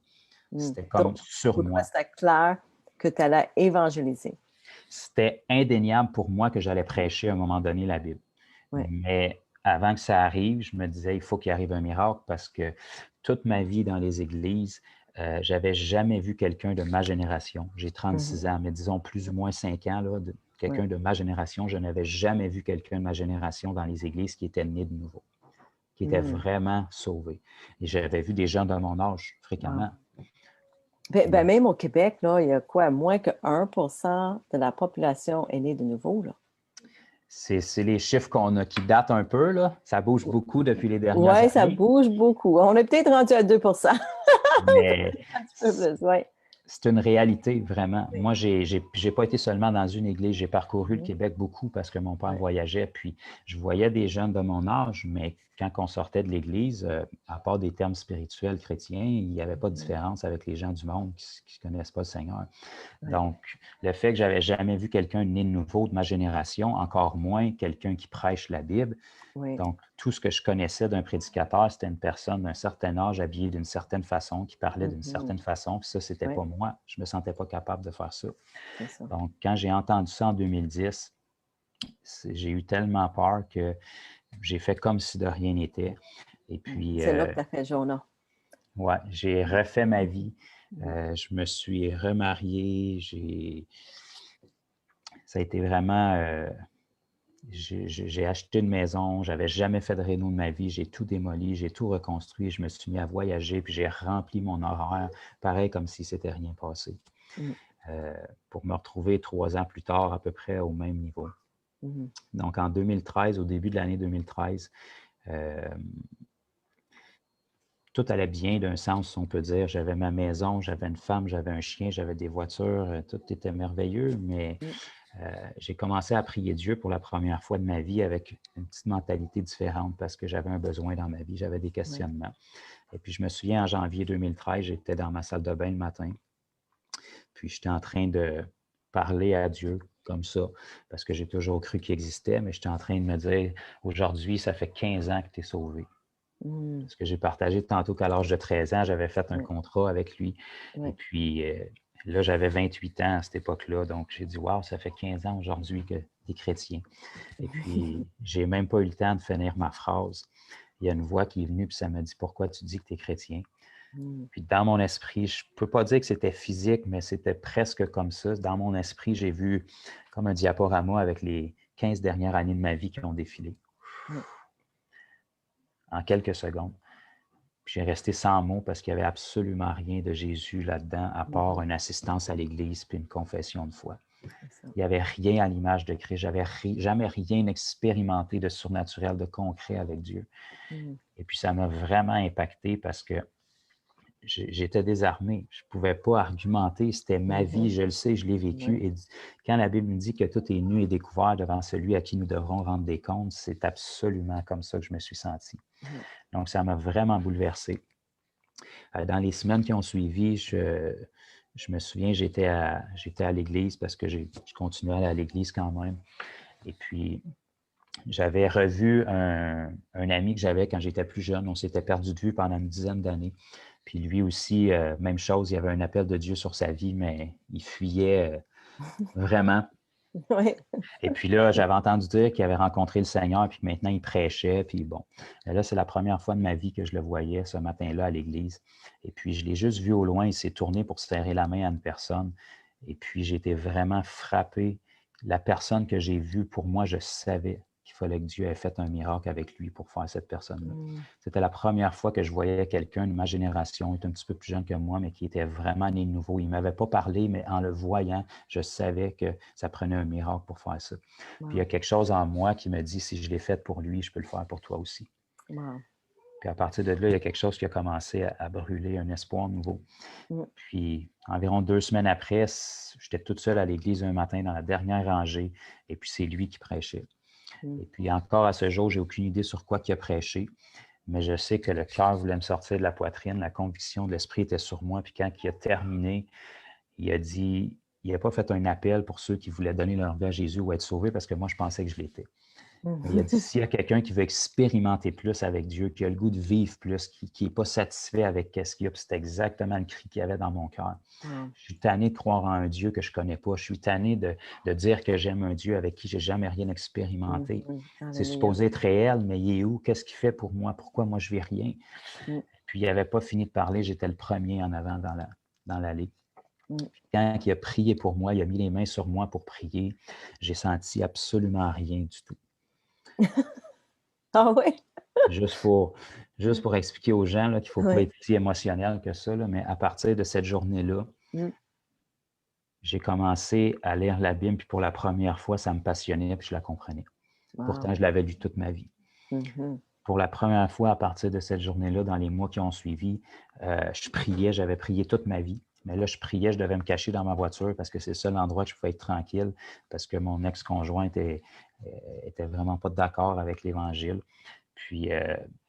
C'était comme donc, sur moi. C'était clair que tu allais évangéliser. C'était indéniable pour moi que j'allais prêcher à un moment donné la Bible. Mais avant que ça arrive, je me disais, il faut qu'il arrive un miracle parce que toute ma vie dans les églises, je n'avais jamais vu quelqu'un de ma génération. J'ai 36 ans, mais disons plus ou moins 5 ans, là, quelqu'un de ma génération. Je n'avais jamais vu quelqu'un de ma génération dans les églises qui était né de nouveau, qui était vraiment sauvé. Et j'avais vu des gens de mon âge fréquemment. Ben, même au Québec, là, il y a quoi? Moins que 1% de la population est née de nouveau, là. C'est les chiffres qu'on a qui datent un peu, là. Ça bouge beaucoup depuis les dernières années. Oui, ça bouge beaucoup. On est peut-être rendu à 2%. Mais un petit peu plus, c'est une réalité, vraiment. Moi, j'ai pas été seulement dans une église. J'ai parcouru le Québec beaucoup parce que mon père voyageait. Puis, je voyais des jeunes de mon âge, mais quand on sortait de l'Église, à part des termes spirituels chrétiens, il n'y avait pas de différence avec les gens du monde qui ne connaissent pas le Seigneur. Ouais. Donc, le fait que je n'avais jamais vu quelqu'un né de nouveau de ma génération, encore moins quelqu'un qui prêche la Bible, Oui. donc tout ce que je connaissais d'un prédicateur, c'était une personne d'un certain âge, habillée d'une certaine façon, qui parlait d'une certaine façon, puis ça, c'était Ouais. pas moi. Je ne me sentais pas capable de faire ça. C'est ça. Donc, quand j'ai entendu ça en 2010, j'ai eu tellement peur que j'ai fait comme si de rien n'était. Et puis, C'est là que tu as fait Jonah. ouais, j'ai refait ma vie. Je me suis remarié. Ça a été vraiment... j'ai acheté une maison. Je n'avais jamais fait de réno de ma vie. J'ai tout démoli, j'ai tout reconstruit. Je me suis mis à voyager, puis j'ai rempli mon horaire, pareil comme si c'était rien passé. Pour me retrouver 3 ans plus tard, à peu près au même niveau. Donc, en 2013, au début de l'année 2013, tout allait bien d'un sens, on peut dire. J'avais ma maison, j'avais une femme, j'avais un chien, j'avais des voitures, tout était merveilleux, mais j'ai commencé à prier Dieu pour la première fois de ma vie avec une petite mentalité différente parce que j'avais un besoin dans ma vie, j'avais des questionnements. Et puis, je me souviens, en janvier 2013, j'étais dans ma salle de bain le matin, puis j'étais en train de parler à Dieu comme ça, parce que j'ai toujours cru qu'il existait, mais j'étais en train de me dire, aujourd'hui, ça fait 15 ans que tu es sauvé. Parce que j'ai partagé tantôt qu'à l'âge de 13 ans, j'avais fait un contrat avec lui. Et puis, là, j'avais 28 ans à cette époque-là. Donc, j'ai dit, waouh, ça fait 15 ans aujourd'hui que tu es chrétien. Et puis, j'ai même pas eu le temps de finir ma phrase. Il y a une voix qui est venue, puis ça m'a dit, pourquoi tu dis que tu es chrétien? Puis, dans mon esprit, je ne peux pas dire que c'était physique, mais c'était presque comme ça. Dans mon esprit, j'ai vu comme un diaporama avec les 15 dernières années de ma vie qui ont défilé. En quelques secondes. Puis j'ai resté sans mots parce qu'il n'y avait absolument rien de Jésus là-dedans, à part une assistance à l'Église puis une confession de foi. Il n'y avait rien à l'image de Christ. Je n'avais jamais rien expérimenté de surnaturel, de concret avec Dieu. Et puis ça m'a vraiment impacté parce que j'étais désarmé. Je ne pouvais pas argumenter. C'était ma vie, je le sais, je l'ai vécu. Et quand la Bible nous dit que tout est nu et découvert devant celui à qui nous devrons rendre des comptes, c'est absolument comme ça que je me suis senti. Donc, ça m'a vraiment bouleversé. Dans les semaines qui ont suivi, je me souviens, j'étais à l'église parce que je continuais à aller à l'église quand même. Et puis, j'avais revu un ami que j'avais quand j'étais plus jeune. On s'était perdu de vue pendant une dizaine d'années. Puis lui aussi, même chose, il y avait un appel de Dieu sur sa vie, mais il fuyait vraiment. Et puis là, j'avais entendu dire qu'il avait rencontré le Seigneur, puis maintenant, il prêchait, puis bon. Là, c'est la première fois de ma vie que je le voyais ce matin-là à l'église. Et puis, je l'ai juste vu au loin, il s'est tourné pour serrer la main à une personne. Et puis, j'ai été vraiment frappé. La personne que j'ai vue, pour moi, je savais qu'il fallait que Dieu ait fait un miracle avec lui pour faire cette personne-là. C'était la première fois que je voyais quelqu'un de ma génération, il était un petit peu plus jeune que moi, mais qui était vraiment né de nouveau. Il ne m'avait pas parlé, mais en le voyant, je savais que ça prenait un miracle pour faire ça. Puis il y a quelque chose en moi qui me dit, si je l'ai fait pour lui, je peux le faire pour toi aussi. Puis à partir de là, il y a quelque chose qui a commencé à brûler, un espoir nouveau. Puis environ 2 semaines après, j'étais toute seule à l'église un matin dans la dernière rangée, et puis c'est lui qui prêchait. Et puis encore à ce jour, je n'ai aucune idée sur quoi il a prêché, mais je sais que le cœur voulait me sortir de la poitrine, la conviction de l'Esprit était sur moi, puis quand il a terminé, il a dit, il n'a pas fait un appel pour ceux qui voulaient donner leur vie à Jésus ou être sauvés, parce que moi, je pensais que je l'étais. Mais il a dit, s'il y a quelqu'un qui veut expérimenter plus avec Dieu, qui a le goût de vivre plus, qui n'est pas satisfait avec ce qu'il y a, puis c'est exactement le cri qu'il y avait dans mon cœur. Je suis tanné de croire en un Dieu que je ne connais pas. Je suis tanné de dire que j'aime un Dieu avec qui je n'ai jamais rien expérimenté. C'est supposé être réel, mais il est où? Qu'est-ce qu'il fait pour moi? Pourquoi moi, je ne vis rien? Puis il n'avait pas fini de parler. J'étais le premier en avant dans l'allée. Quand il a prié pour moi, il a mis les mains sur moi pour prier, j'ai senti absolument rien du tout. Ah oui? Juste pour expliquer aux gens qu'il ne faut pas être si émotionnel que ça, mais à partir de cette journée-là, j'ai commencé à lire la Bible, puis pour la première fois, ça me passionnait, puis je la comprenais. Pourtant, je l'avais lu toute ma vie. Pour la première fois, à partir de cette journée-là, dans les mois qui ont suivi, je priais, j'avais prié toute ma vie. Mais là, je priais, je devais me cacher dans ma voiture parce que c'est le seul endroit que je pouvais être tranquille parce que mon ex-conjoint était vraiment pas d'accord avec l'Évangile. puis,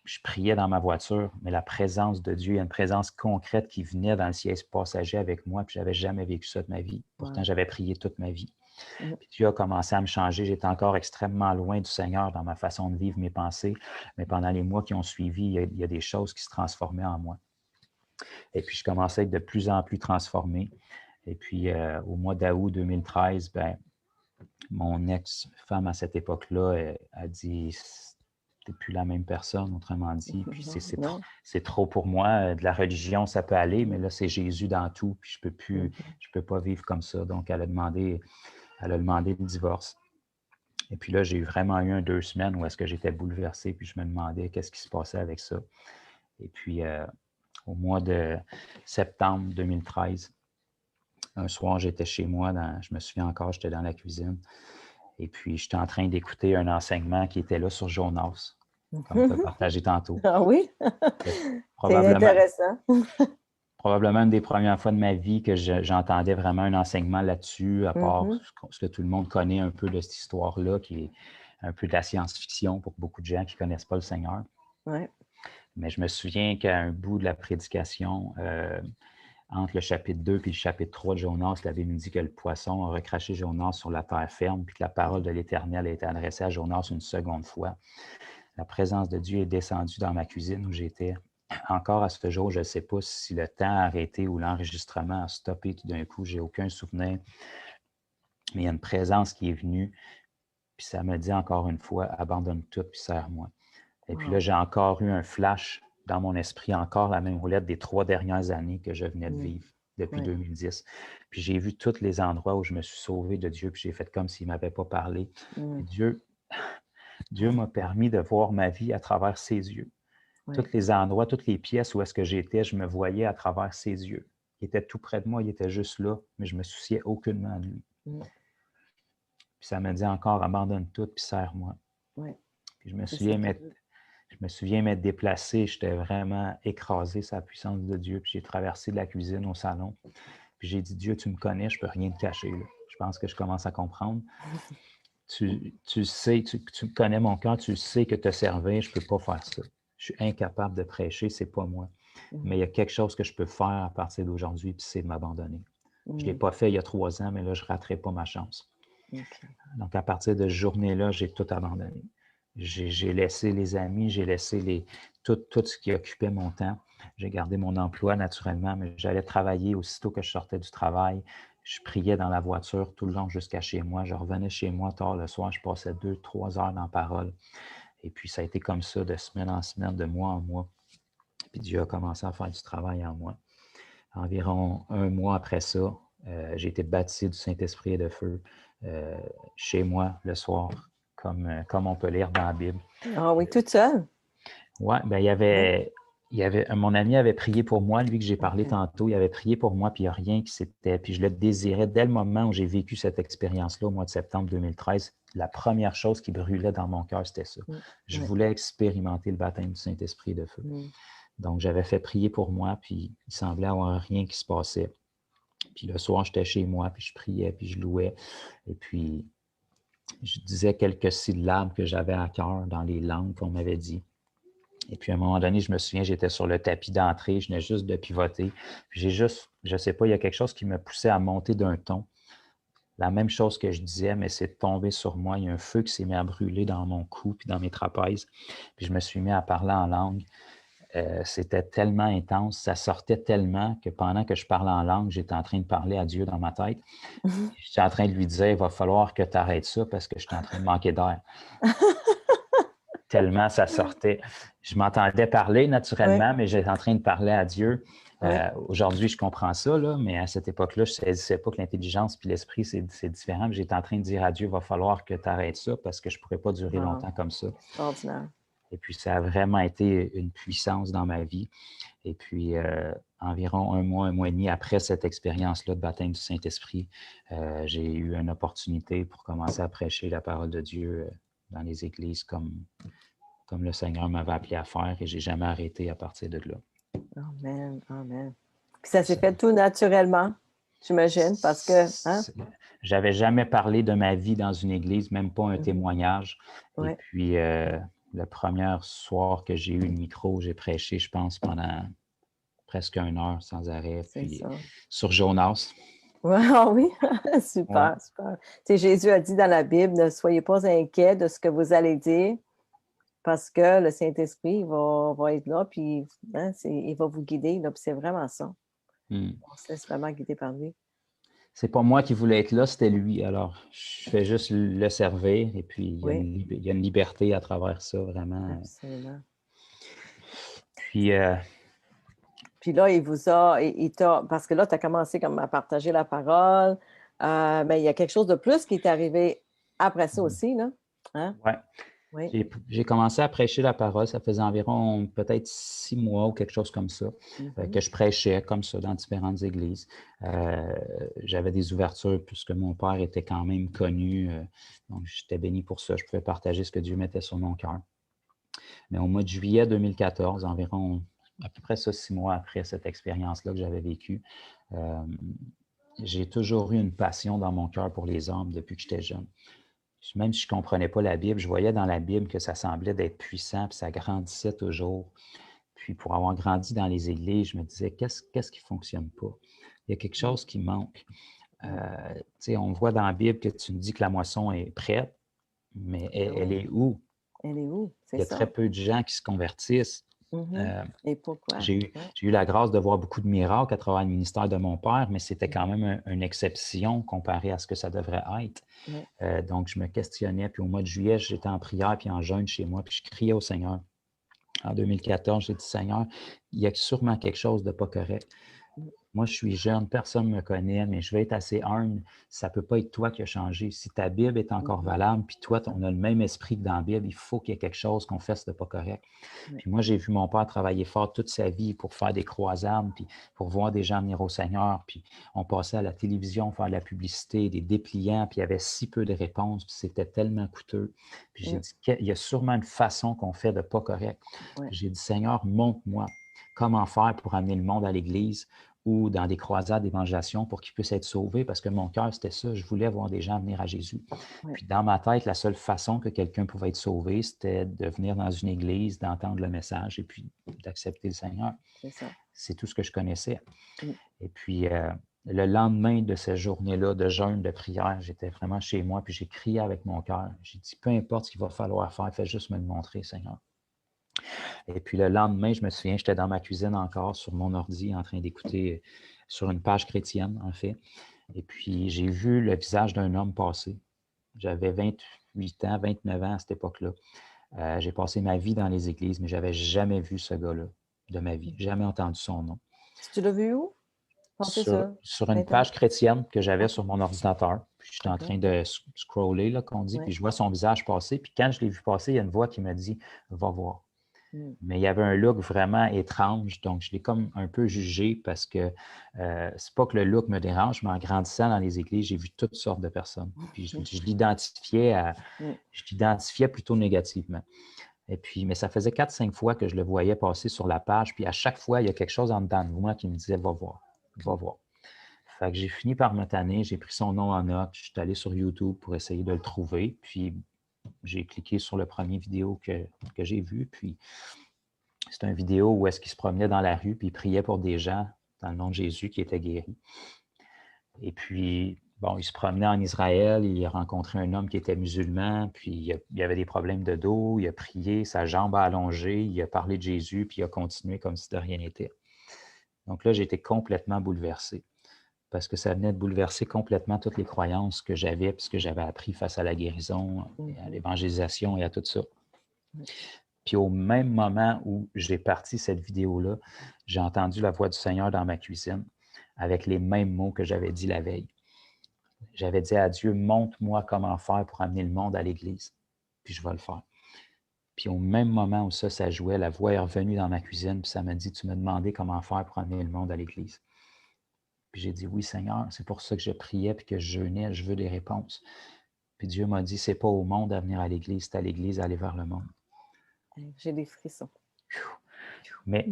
je priais dans ma voiture, mais la présence de Dieu, il y a une présence concrète qui venait dans le siège passager avec moi, puis je n'avais jamais vécu ça de ma vie. Pourtant, j'avais prié toute ma vie. Puis Dieu a commencé à me changer. J'étais encore extrêmement loin du Seigneur dans ma façon de vivre mes pensées, mais pendant les mois qui ont suivi, il y a des choses qui se transformaient en moi. Et puis, je commençais à être de plus en plus transformé. Et puis, au mois d'août 2013, mon ex-femme à cette époque-là a dit « T'es plus la même personne, autrement dit. Puis c'est trop pour moi. De la religion, ça peut aller, mais là, c'est Jésus dans tout. Puis je peux pas vivre comme ça. » Donc, elle a demandé le divorce. Et puis là, j'ai vraiment eu 2 semaines où est-ce que j'étais bouleversé, puis je me demandais qu'est-ce qui se passait avec ça. Et puis, au mois de septembre 2013, un soir, j'étais chez moi, je me souviens encore, j'étais dans la cuisine. Et puis, j'étais en train d'écouter un enseignement qui était là sur Jonas, comme tu as partagé tantôt. Ah oui? C'est intéressant. Probablement une des premières fois de ma vie que j'entendais vraiment un enseignement là-dessus, à part ce que tout le monde connaît un peu de cette histoire-là, qui est un peu de la science-fiction pour beaucoup de gens qui ne connaissent pas le Seigneur. Ouais. Mais je me souviens qu'à un bout de la prédication, entre le chapitre 2 et le chapitre 3 de Jonas, la Bible nous dit que le poisson a recraché Jonas sur la terre ferme, puis que la parole de l'Éternel a été adressée à Jonas une seconde fois. La présence de Dieu est descendue dans ma cuisine où j'étais. Encore à ce jour, je ne sais pas si le temps a arrêté ou l'enregistrement a stoppé tout d'un coup, j'ai aucun souvenir. Mais il y a une présence qui est venue, puis ça me dit encore une fois, abandonne tout, puis sers-moi. Et puis là, j'ai encore eu un flash dans mon esprit, encore la même roulette des 3 dernières années que je venais de vivre depuis 2010. Puis j'ai vu tous les endroits où je me suis sauvé de Dieu, puis j'ai fait comme s'il ne m'avait pas parlé. Et Dieu m'a permis de voir ma vie à travers ses yeux. Tous les endroits, toutes les pièces où est-ce que j'étais, je me voyais à travers ses yeux. Il était tout près de moi, il était juste là, mais je ne me souciais aucunement de lui. Puis ça me dit encore, abandonne tout, puis sers-moi. Puis je me souviens m'être déplacé, j'étais vraiment écrasé sur la puissance de Dieu, puis j'ai traversé de la cuisine au salon. Puis j'ai dit, Dieu, tu me connais, je ne peux rien te cacher. Là. Je pense que je commence à comprendre. Tu sais, tu connais mon cœur, tu sais que te servir, je ne peux pas faire ça. Je suis incapable de prêcher, ce n'est pas moi. Mais il y a quelque chose que je peux faire à partir d'aujourd'hui, puis c'est de m'abandonner. Je ne l'ai pas fait il y a 3 ans, mais là, je ne raterai pas ma chance. Donc, à partir de cette journée-là, j'ai tout abandonné. J'ai laissé les amis, j'ai laissé tout ce qui occupait mon temps. J'ai gardé mon emploi naturellement, mais j'allais travailler aussitôt que je sortais du travail. Je priais dans la voiture tout le long jusqu'à chez moi. Je revenais chez moi tard le soir. Je passais 2-3 heures dans la parole. Et puis, ça a été comme ça de semaine en semaine, de mois en mois. Puis Dieu a commencé à faire du travail en moi. Environ 1 mois après ça, j'ai été baptisé du Saint-Esprit et de feu chez moi le soir, comme on peut lire dans la Bible. Ah oui, toute seule? Oui, mon ami avait prié pour moi, lui que j'ai parlé tantôt, il avait prié pour moi, puis il n'y a rien qui s'était... Puis je le désirais dès le moment où j'ai vécu cette expérience-là, au mois de septembre 2013. La première chose qui brûlait dans mon cœur, c'était ça. Je voulais expérimenter le baptême du Saint-Esprit et de feu. Donc, j'avais fait prier pour moi, puis il semblait avoir rien qui se passait. Puis le soir, j'étais chez moi, puis je priais, puis je louais. Et puis, je disais quelques syllabes que j'avais à cœur dans les langues qu'on m'avait dit. Et puis, à un moment donné, je me souviens, j'étais sur le tapis d'entrée, je venais juste de pivoter. Puis je ne sais pas, il y a quelque chose qui me poussait à monter d'un ton. La même chose que je disais, mais c'est tombé sur moi. Il y a un feu qui s'est mis à brûler dans mon cou puis dans mes trapèzes. Puis je me suis mis à parler en langue. C'était tellement intense, ça sortait tellement que pendant que je parlais en langue, j'étais en train de parler à Dieu dans ma tête. J'étais en train de lui dire, il va falloir que tu arrêtes ça parce que je suis en train de manquer d'air. Tellement ça sortait. Je m'entendais parler naturellement, mais j'étais en train de parler à Dieu. Aujourd'hui, je comprends ça, là, mais à cette époque-là, je ne saisissais pas que l'intelligence et l'esprit, c'est différent. J'étais en train de dire à Dieu, il va falloir que tu arrêtes ça parce que je ne pourrais pas durer longtemps comme ça. Extraordinaire. Et puis, ça a vraiment été une puissance dans ma vie. Et puis, environ 1 mois et demi après cette expérience-là de baptême du Saint-Esprit, j'ai eu une opportunité pour commencer à prêcher la parole de Dieu dans les églises comme le Seigneur m'avait appelé à faire et je n'ai jamais arrêté à partir de là. Amen, amen. Puis ça s'est fait tout naturellement, j'imagine, parce que... Hein? J'avais jamais parlé de ma vie dans une église, même pas un témoignage. Et puis, le premier soir que j'ai eu le micro, j'ai prêché, je pense, pendant presque 1 heure sans arrêt, C'est puis ça. sur Jonas. Ouais, ah oui, Ouais. super, super. Tu sais, Jésus a dit dans la Bible, ne soyez pas inquiets de ce que vous allez dire, parce que le Saint-Esprit va être là, puis hein, il va vous guider, là, puis c'est vraiment ça. Hmm. On se laisse vraiment guider par lui. C'est pas moi qui voulais être là, c'était lui. Alors, je fais juste le servir et puis Oui, il y a une liberté à travers ça, vraiment. absolument. Puis, Puis là, il vous a, il t'a, parce que là, tu as commencé comme à partager la parole, mais il y a quelque chose de plus qui est arrivé après ça aussi, là. Hein? ouais, Oui. j'ai commencé à prêcher la parole. Ça faisait environ peut-être 6 mois ou quelque chose comme ça, Mhm. que je prêchais comme ça dans différentes églises. J'avais des ouvertures puisque mon père était quand même connu. Donc, j'étais béni pour ça. Je pouvais partager ce que Dieu mettait sur mon cœur. Mais au mois de juillet 2014, environ à peu près ça, 6 mois après cette expérience-là que j'avais vécue, euh, j'ai toujours eu une passion dans mon cœur pour les hommes depuis que j'étais jeune. Même si je ne comprenais pas la Bible, je voyais dans la Bible que ça semblait d'être puissant, puis ça grandissait toujours. Puis pour avoir grandi dans les églises, je me disais, qu'est-ce qui ne fonctionne pas? Il y a quelque Mm. chose qui manque. Mm. On voit dans la Bible que tu me dis que la moisson est prête, mais Ah elle ouais. est où? Elle est où? C'est Il y a très ça. peu de gens qui se convertissent. Mhm. Euh, Et pourquoi? j'ai eu, Ouais. j'ai eu la grâce de voir beaucoup de miracles à travers le ministère de mon père, mais c'était quand Mhm. même une exception comparé à ce que ça devrait être. Ouais. Donc, je me questionnais. Puis au mois de juillet, j'étais en prière puis en jeûne chez moi, puis je criais au Seigneur. En 2014, j'ai dit, Seigneur, il y a sûrement quelque chose de pas correct. Mm. Moi, je suis jeune, personne ne me connaît, mais je vais être assez humble. Ça ne peut pas être toi qui as changé. Si ta Bible est encore Mhm. valable, puis toi, on a le même esprit que dans la Bible, il faut qu'il y ait quelque chose qu'on fasse de pas correct. Ouais. Puis moi, j'ai vu mon père travailler fort toute sa vie pour faire des croisades, puis pour voir des gens venir au Seigneur. Puis on passait à la télévision faire de la publicité, des dépliants, puis il y avait si peu de réponses, puis c'était tellement coûteux. Puis j'ai Mm. dit, il y a sûrement une façon qu'on fait de pas correct. Ouais. Puis j'ai dit, Seigneur, montre-moi comment faire pour amener le monde à l'Église ou dans des croisades d'évangélisation pour qu'ils puissent être sauvés, parce que mon cœur, c'était ça. Je voulais voir des gens venir à Jésus. Ouais. Puis dans ma tête, la seule façon que quelqu'un pouvait être sauvé, c'était de venir dans une église, d'entendre le message et puis d'accepter le Seigneur. C'est ça. C'est tout ce que je connaissais. Mm. Et puis, le lendemain de cette journée-là de jeûne, de prière, j'étais vraiment chez moi, puis j'ai crié avec mon cœur. J'ai dit, peu importe ce qu'il va falloir faire, fais juste me le montrer, Seigneur. Et puis le lendemain, je me souviens, j'étais dans ma cuisine encore sur mon ordi en train d'écouter sur une page chrétienne, en fait. Et puis j'ai vu le visage d'un homme passer. J'avais 28 ans, 29 ans à cette époque-là. J'ai passé ma vie dans les églises, mais je n'avais jamais vu ce gars-là de ma vie, jamais entendu son nom. Tu l'as vu où? Pensez ça. Sur une Internet. page chrétienne que j'avais OK. sur mon ordinateur. Puis j'étais en OK. train de scroller, là, qu'on dit, puis Ouais. je vois son visage passer. Puis quand je l'ai vu passer, il y a une voix qui me dit, va voir. Mm. Mais il y avait un look vraiment étrange, donc je l'ai comme un peu jugé parce que c'est pas que le look me dérange, mais en grandissant dans les églises, j'ai vu toutes sortes de personnes. Puis Mm. je l'identifiais plutôt négativement. Et puis, mais ça faisait 4-5 fois que je le voyais passer sur la page, puis à chaque fois, il y a quelque chose en dedans de moi qui me disait va voir, va voir. Fait que j'ai fini par me tanner, j'ai pris son nom en note, je suis allé sur YouTube pour essayer de le trouver, puis j'ai cliqué sur le premier vidéo que j'ai vu, puis c'est une vidéo où est-ce qu'il se promenait dans la rue puis il priait pour des gens dans le nom de Jésus qui étaient guéris. Et puis, bon, il se promenait en Israël, il a rencontré un homme qui était musulman, puis il avait des problèmes de dos, il a prié, sa jambe a allongé, il a parlé de Jésus, puis il a continué comme si de rien n'était. Donc là, j'ai été complètement bouleversé parce que ça venait de bouleverser complètement toutes les croyances que j'avais, puis ce que j'avais appris face à la guérison, et à l'évangélisation et à tout ça. Mm. Puis au même moment où j'ai parti cette vidéo-là, j'ai entendu la voix du Seigneur dans ma cuisine avec les mêmes mots que j'avais dit la veille. J'avais dit à Dieu, montre-moi comment faire pour amener le monde à l'Église, puis je vais le faire. Puis au même moment où ça jouait, la voix est revenue dans ma cuisine, puis ça m'a dit, tu m'as demandé comment faire pour amener le monde à l'Église. Puis j'ai dit, oui Seigneur, c'est pour ça que je priais, puis que je jeûnais, je veux des réponses. Puis Dieu m'a dit, c'est pas au monde à venir à l'Église, c'est à l'Église à aller vers le monde. J'ai des frissons. Mais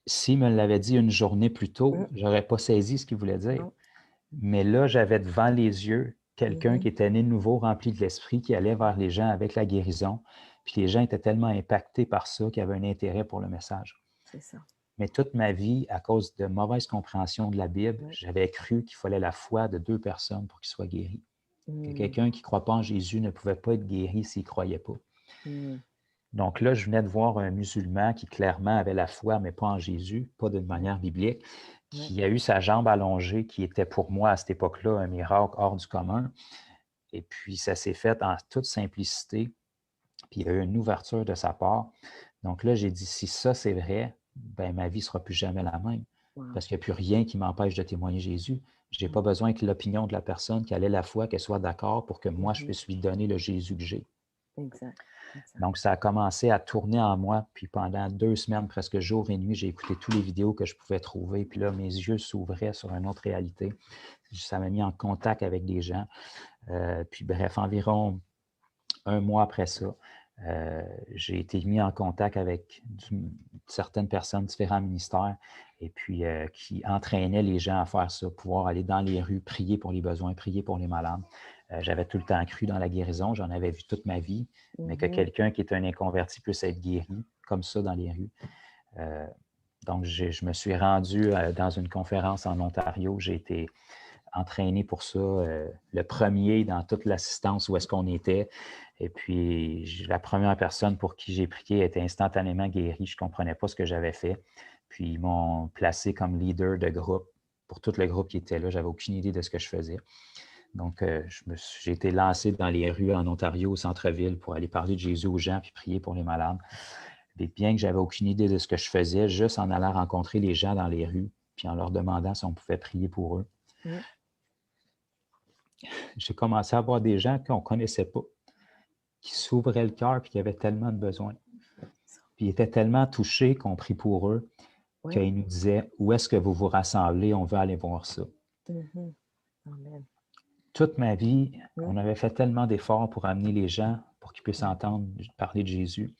s'il me l'avait dit une journée plus tôt, Mm. je n'aurais pas saisi ce qu'il voulait dire. Non. Mais là, j'avais devant les yeux quelqu'un Mhm. qui était né de nouveau, rempli de l'esprit, qui allait vers les gens avec la guérison, Puis les gens étaient tellement impactés par ça qu'il y avait un intérêt pour le message. C'est ça. Mais toute ma vie, à cause de mauvaise compréhension de la Bible, Ouais. j'avais cru qu'il fallait la foi de 2 personnes pour qu'ils soient guéris. Que Mm. quelqu'un qui ne croit pas en Jésus ne pouvait pas être guéri s'il ne croyait pas. Mm. Donc là, je venais de voir un musulman qui clairement avait la foi, mais pas en Jésus, pas d'une manière biblique, qui a eu sa jambe allongée, qui était pour moi à cette époque-là un miracle hors du commun. Et puis, ça s'est fait en toute simplicité. Puis, il y a eu une ouverture de sa part. Donc là, j'ai dit, si ça, c'est vrai, ben ma vie ne sera plus jamais la même. Wow. Parce qu'il n'y a plus rien qui m'empêche de témoigner Jésus. Je n'ai pas besoin que l'opinion de la personne qui allait la foi, qu'elle soit d'accord pour que moi, je puisse lui donner le Jésus que j'ai. Exact. Donc, ça a commencé à tourner en moi. Puis pendant 2 semaines, presque jour et nuit, j'ai écouté toutes les vidéos que je pouvais trouver. Puis là, mes yeux s'ouvraient sur une autre réalité. Ça m'a mis en contact avec des gens. Puis bref, environ 1 mois après ça, j'ai été mis en contact avec certaines personnes, différents ministères, et puis qui entraînaient les gens à faire ça, pouvoir aller dans les rues, prier pour les besoins, prier pour les malades. J'avais tout le temps cru dans la guérison, j'en avais vu toute ma vie, mais que quelqu'un qui est un inconverti puisse être guéri comme ça dans les rues. Donc, je me suis rendu dans une conférence en Ontario. J'ai été entraîné pour ça, le premier dans toute l'assistance où est-ce qu'on était. Et puis, la première personne pour qui j'ai prié était instantanément guérie. Je ne comprenais pas ce que j'avais fait. Puis, ils m'ont placé comme leader de groupe pour tout le groupe qui était là. Je n'avais aucune idée de ce que je faisais. Donc, j'ai été lancé dans les rues en Ontario, au centre-ville, pour aller parler de Jésus aux gens puis prier pour les malades. Et bien que j'avais aucune idée de ce que je faisais, juste en allant rencontrer les gens dans les rues puis en leur demandant si on pouvait prier pour eux. J'ai commencé à voir des gens qu'on ne connaissait pas, qui s'ouvraient le cœur et qui avaient tellement de besoins. Puis ils étaient tellement touchés qu'on prie pour eux qu'ils nous disaient « Où est-ce que vous vous rassemblez? On veut aller voir ça. » Amen. Toute ma vie, on avait fait tellement d'efforts pour amener les gens, pour qu'ils puissent entendre parler de Jésus.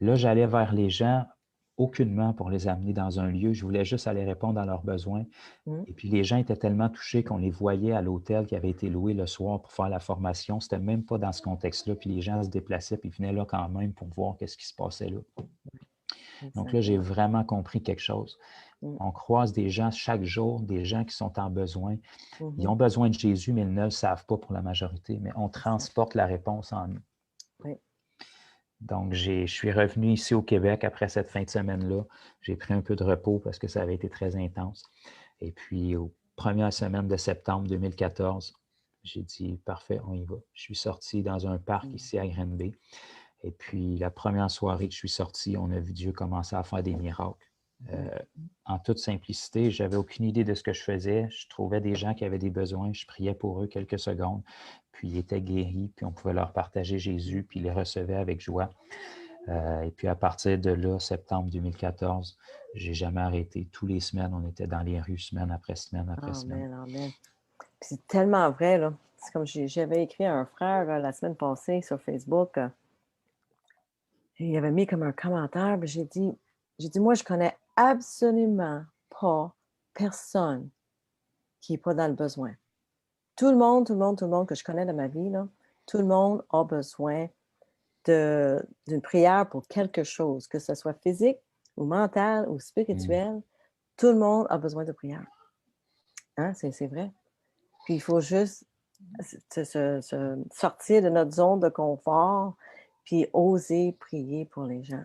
Là, j'allais vers les gens aucunement pour les amener dans un lieu. Je voulais juste aller répondre à leurs besoins. Et puis, les gens étaient tellement touchés qu'on les voyait à l'hôtel qui avait été loué le soir pour faire la formation. C'était même pas dans ce contexte-là. Puis, les gens se déplaçaient puis venaient là quand même pour voir qu'est-ce qui se passait là. Donc là, j'ai vraiment compris quelque chose. On croise des gens chaque jour, des gens qui sont en besoin. Ils ont besoin de Jésus, mais ils ne le savent pas pour la majorité. Mais on transporte la réponse en nous. Donc, je suis revenu ici au Québec après cette fin de semaine-là. J'ai pris un peu de repos parce que ça avait été très intense. Et puis, aux premières semaines de septembre 2014, j'ai dit « Parfait, on y va ». Je suis sorti dans un parc ici à Granby. Et puis, la première soirée que je suis sorti, on a vu Dieu commencer à faire des miracles. En toute simplicité, je n'avais aucune idée de ce que je faisais. Je trouvais des gens qui avaient des besoins. Je priais pour eux quelques secondes. Puis, ils étaient guéris. Puis, on pouvait leur partager Jésus. Puis, ils les recevaient avec joie. Et puis, à partir de là, septembre 2014, je n'ai jamais arrêté. Tous les semaines, on était dans les rues, semaine après semaine après semaine. Amen. Puis c'est tellement vrai, là. C'est comme j'avais écrit à un frère la semaine passée sur Facebook. Il avait mis comme un commentaire. J'ai dit, moi, je connais absolument pas personne qui n'est pas dans le besoin. Tout le monde que je connais dans ma vie, là, tout le monde a besoin d'une prière pour quelque chose, que ce soit physique ou mental ou spirituel. Tout le monde a besoin de prière. Hein? C'est vrai. Puis il faut juste se sortir de notre zone de confort puis oser prier pour les gens.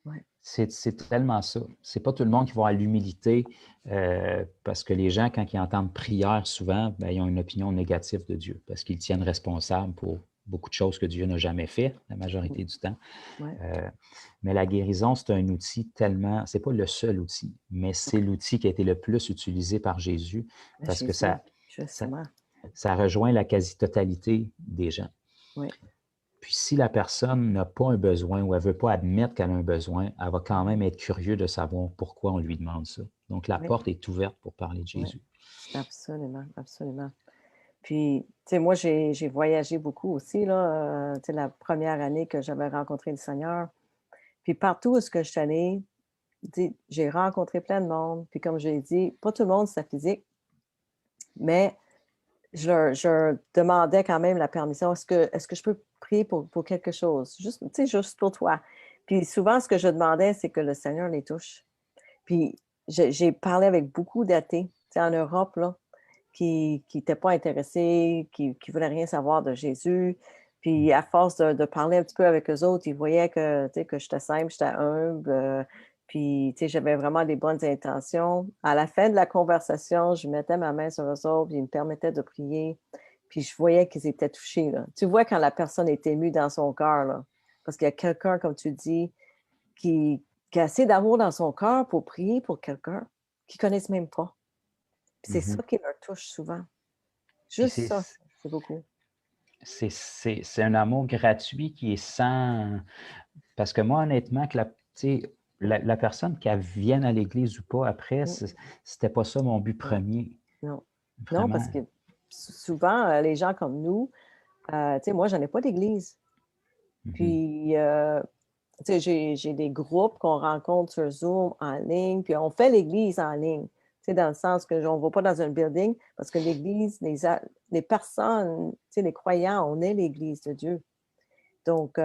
Ouais. C'est tellement ça. C'est pas tout le monde qui va avoir l'humilité parce que les gens, quand ils entendent prière, souvent, ben, ils ont une opinion négative de Dieu parce qu'ils tiennent responsable pour beaucoup de choses que Dieu n'a jamais fait la majorité du temps. Mais la guérison, c'est un outil tellement, c'est pas le seul outil, mais c'est l'outil qui a été le plus utilisé par Jésus parce que ça rejoint la quasi-totalité des gens. Puis si la personne n'a pas un besoin ou elle ne veut pas admettre qu'elle a un besoin, elle va quand même être curieuse de savoir pourquoi on lui demande ça. Donc, la porte est ouverte pour parler de Jésus. Absolument. Puis, tu sais, moi, j'ai voyagé beaucoup aussi, là, tu sais, la première année que j'avais rencontré le Seigneur. Puis partout où je suis allée, j'ai rencontré plein de monde. Puis comme je l'ai dit, pas tout le monde, c'est physique, mais je demandais quand même la permission. Est-ce que je peux prier pour quelque chose? Juste, tu sais, juste pour toi. Puis souvent, ce que je demandais, c'est que le Seigneur les touche. Puis j'ai parlé avec beaucoup d'athées, tu sais, en Europe, là, qui n'étaient pas intéressés, qui ne voulaient rien savoir de Jésus. Puis à force de parler un petit peu avec eux autres, ils voyaient que, tu sais, que j'étais simple, j'étais humble, puis tu sais, j'avais vraiment des bonnes intentions. À la fin de la conversation, je mettais ma main sur eux autres, puis ils me permettaient de prier. Puis je voyais qu'ils étaient touchés, là. Tu vois quand la personne est émue dans son cœur, là, parce qu'il y a quelqu'un, comme tu dis, qui, qui a assez d'amour dans son cœur pour prier pour quelqu'un qu'ils ne connaissent même pas. Puis c'est Mhm. ça qui leur touche souvent. Puis Juste ça, c'est beaucoup. c'est un amour gratuit qui est sans... Parce que moi, honnêtement, que tu sais, la personne qu'elle vienne à l'église ou pas après, Mm, c'était pas ça mon but Non, premier. non. Non, Vraiment. parce que souvent, les gens comme nous, tu sais, moi, j'en ai pas d'église. Mhm. Puis, tu sais, j'ai des groupes qu'on rencontre sur Zoom en ligne, puis on fait l'église en ligne. Tu sais, dans le sens que on ne va pas dans un building, parce que l'église, les personnes, tu sais, les croyants, on est l'église de Dieu. Donc,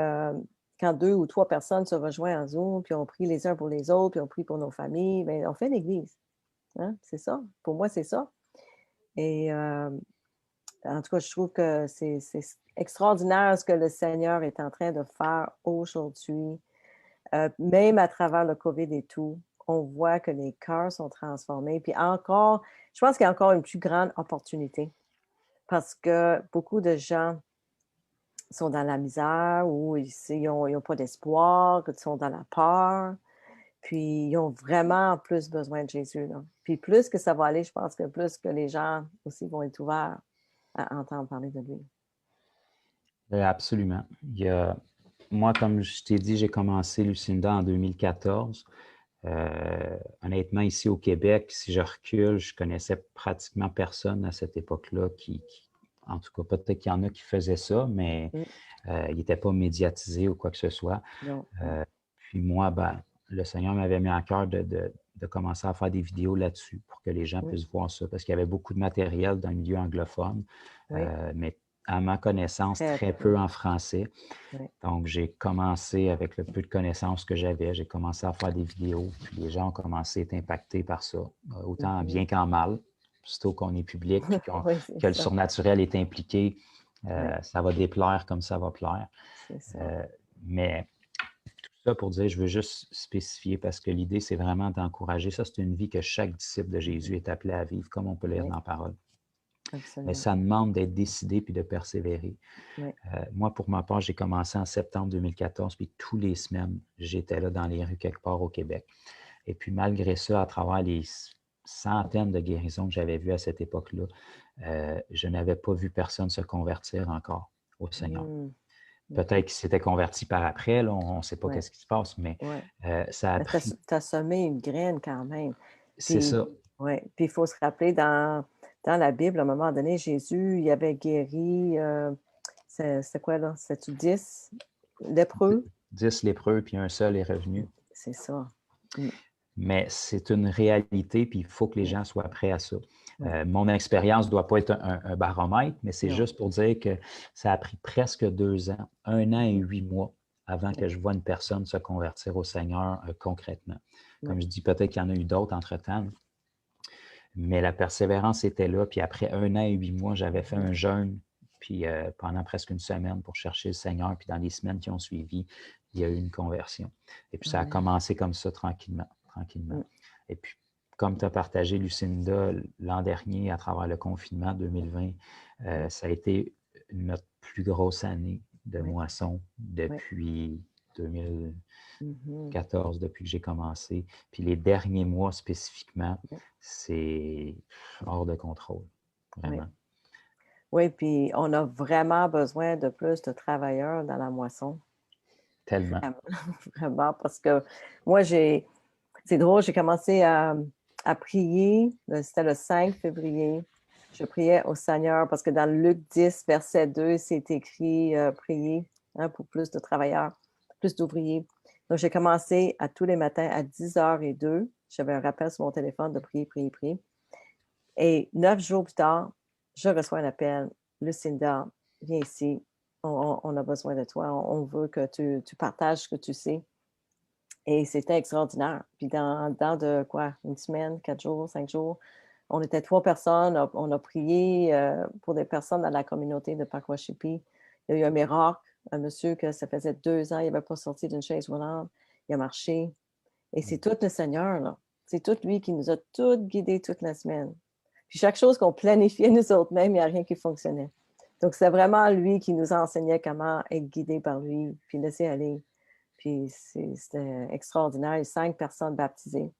quand 2 ou 3 personnes se rejoignent en Zoom, puis on prie les uns pour les autres, puis on prie pour nos familles, bien, on fait l'église. Hein? C'est ça. Pour moi, c'est ça. Et en tout cas, je trouve que c'est extraordinaire ce que le Seigneur est en train de faire aujourd'hui. Même à travers le COVID et tout, on voit que les cœurs sont transformés. Puis encore, je pense qu'il y a encore une plus grande opportunité parce que beaucoup de gens sont dans la misère ou ils n'ont pas d'espoir, ils sont dans la peur. Puis ils ont vraiment plus besoin de Jésus, là. Puis plus que ça va aller, je pense que plus que les gens aussi vont être ouverts à entendre parler de lui. Absolument. Moi, comme je t'ai dit, j'ai commencé Lucinda en 2014. Honnêtement, ici au Québec, si je recule, je connaissais pratiquement personne à cette époque-là en tout cas, peut-être qu'il y en a qui faisaient ça, mais Mm, il n'était pas médiatisé ou quoi que ce soit. non, non. Euh, Puis moi, ben, le Seigneur m'avait mis à cœur de commencer à faire des vidéos là-dessus pour que les gens Mm, puissent voir ça, parce qu'il y avait beaucoup de matériel dans le milieu anglophone, oui, mais à ma connaissance, très très peu. peu en français. Oui. Donc, j'ai commencé avec le peu de connaissances que j'avais, j'ai commencé à faire des vidéos, puis les gens ont commencé à être impactés par ça, autant en Mhm. bien qu'en mal. Surtout qu'on est public, puis Oui, c'est que le ça. surnaturel est impliqué, Oui, ça va déplaire comme ça va plaire. c'est ça. Euh, mais tout ça pour dire, je veux juste spécifier parce que l'idée, c'est vraiment d'encourager. Ça, c'est une vie que chaque disciple de Mhm. Jésus est appelé à vivre, comme on peut lire Oui, dans la parole. Mais absolument. ça demande d'être décidé puis de persévérer. Oui, Moi, pour ma part, j'ai commencé en septembre 2014, puis tous les semaines, j'étais là dans les rues quelque part au Québec. Et puis, malgré ça, à travers les centaines de guérisons que j'avais vues à cette époque-là, je n'avais pas vu personne se convertir encore au Seigneur. mm, Peut-être OK. qu'il s'était converti par après, là, on ne sait pas Oui, qu'est-ce qui se passe, mais oui. ça a Mais tu pris. as semé une graine quand même. C'est Puis, ça. ouais, puis il faut se rappeler, dans la Bible, à un moment donné, Jésus, il avait guéri, c'est quoi là? C'est-tu 10 lépreux? 10 lépreux, puis un seul est revenu. C'est ça. Mm, Mais c'est une réalité, puis il faut que les oui, gens soient prêts à ça. oui. Mon expérience ne doit pas être un baromètre, mais c'est Non. juste pour dire que ça a pris presque 2 ans, 1 an et Mhm. 8 mois avant Oui, que je vois une personne se convertir au Seigneur concrètement. oui, Comme je dis, peut-être qu'il y en a eu d'autres entre-temps, mais la persévérance était là. Puis après 1 an et 8 mois, j'avais fait mhm. un jeûne, puis pendant presque une semaine pour chercher le Seigneur. Puis dans les semaines qui ont suivi, il y a eu une conversion. Et puis ça a Amen. commencé comme ça, tranquillement, tranquillement. Mm, Et puis, comme tu as partagé, Lucinda, l'an dernier, à travers le confinement 2020, oui, ça a été notre plus grosse année de oui, moisson oui. depuis 2014, Mhm. depuis que j'ai commencé. Puis les derniers mois spécifiquement, Oui, c'est hors de contrôle, oui. vraiment. Oui, puis on a vraiment besoin de plus de travailleurs dans la moisson. Tellement. Vraiment, vraiment, parce que moi, c'est drôle, j'ai commencé à prier, c'était le 5 février. Je priais au Seigneur parce que dans Luc 10, verset 2, c'est écrit prier, hein, pour plus de travailleurs, plus d'ouvriers. Donc, j'ai commencé à tous les matins à 10h02. J'avais un rappel sur mon téléphone de prier, prier, prier. Et 9 jours plus tard, je reçois un appel, Lucinda, viens ici, on a besoin de toi, on veut que tu partages ce que tu sais. Et c'était extraordinaire. Puis dans de quoi, une semaine, 4 jours, 5 jours, on était 3 personnes, on a prié, pour des personnes dans la communauté de Pakwashipi. Il y a eu un miracle, un monsieur que ça faisait 2 ans, il n'avait pas sorti d'une chaise roulante, il a marché et c'est tout le Seigneur, là. C'est tout lui qui nous a toutes guidés toute la semaine. Puis chaque chose qu'on planifiait nous autres mêmes, il n'y a rien qui fonctionnait. Donc c'est vraiment lui qui nous enseignait comment être guidé par lui, puis laisser aller. Puis c'était extraordinaire. 5 personnes baptisées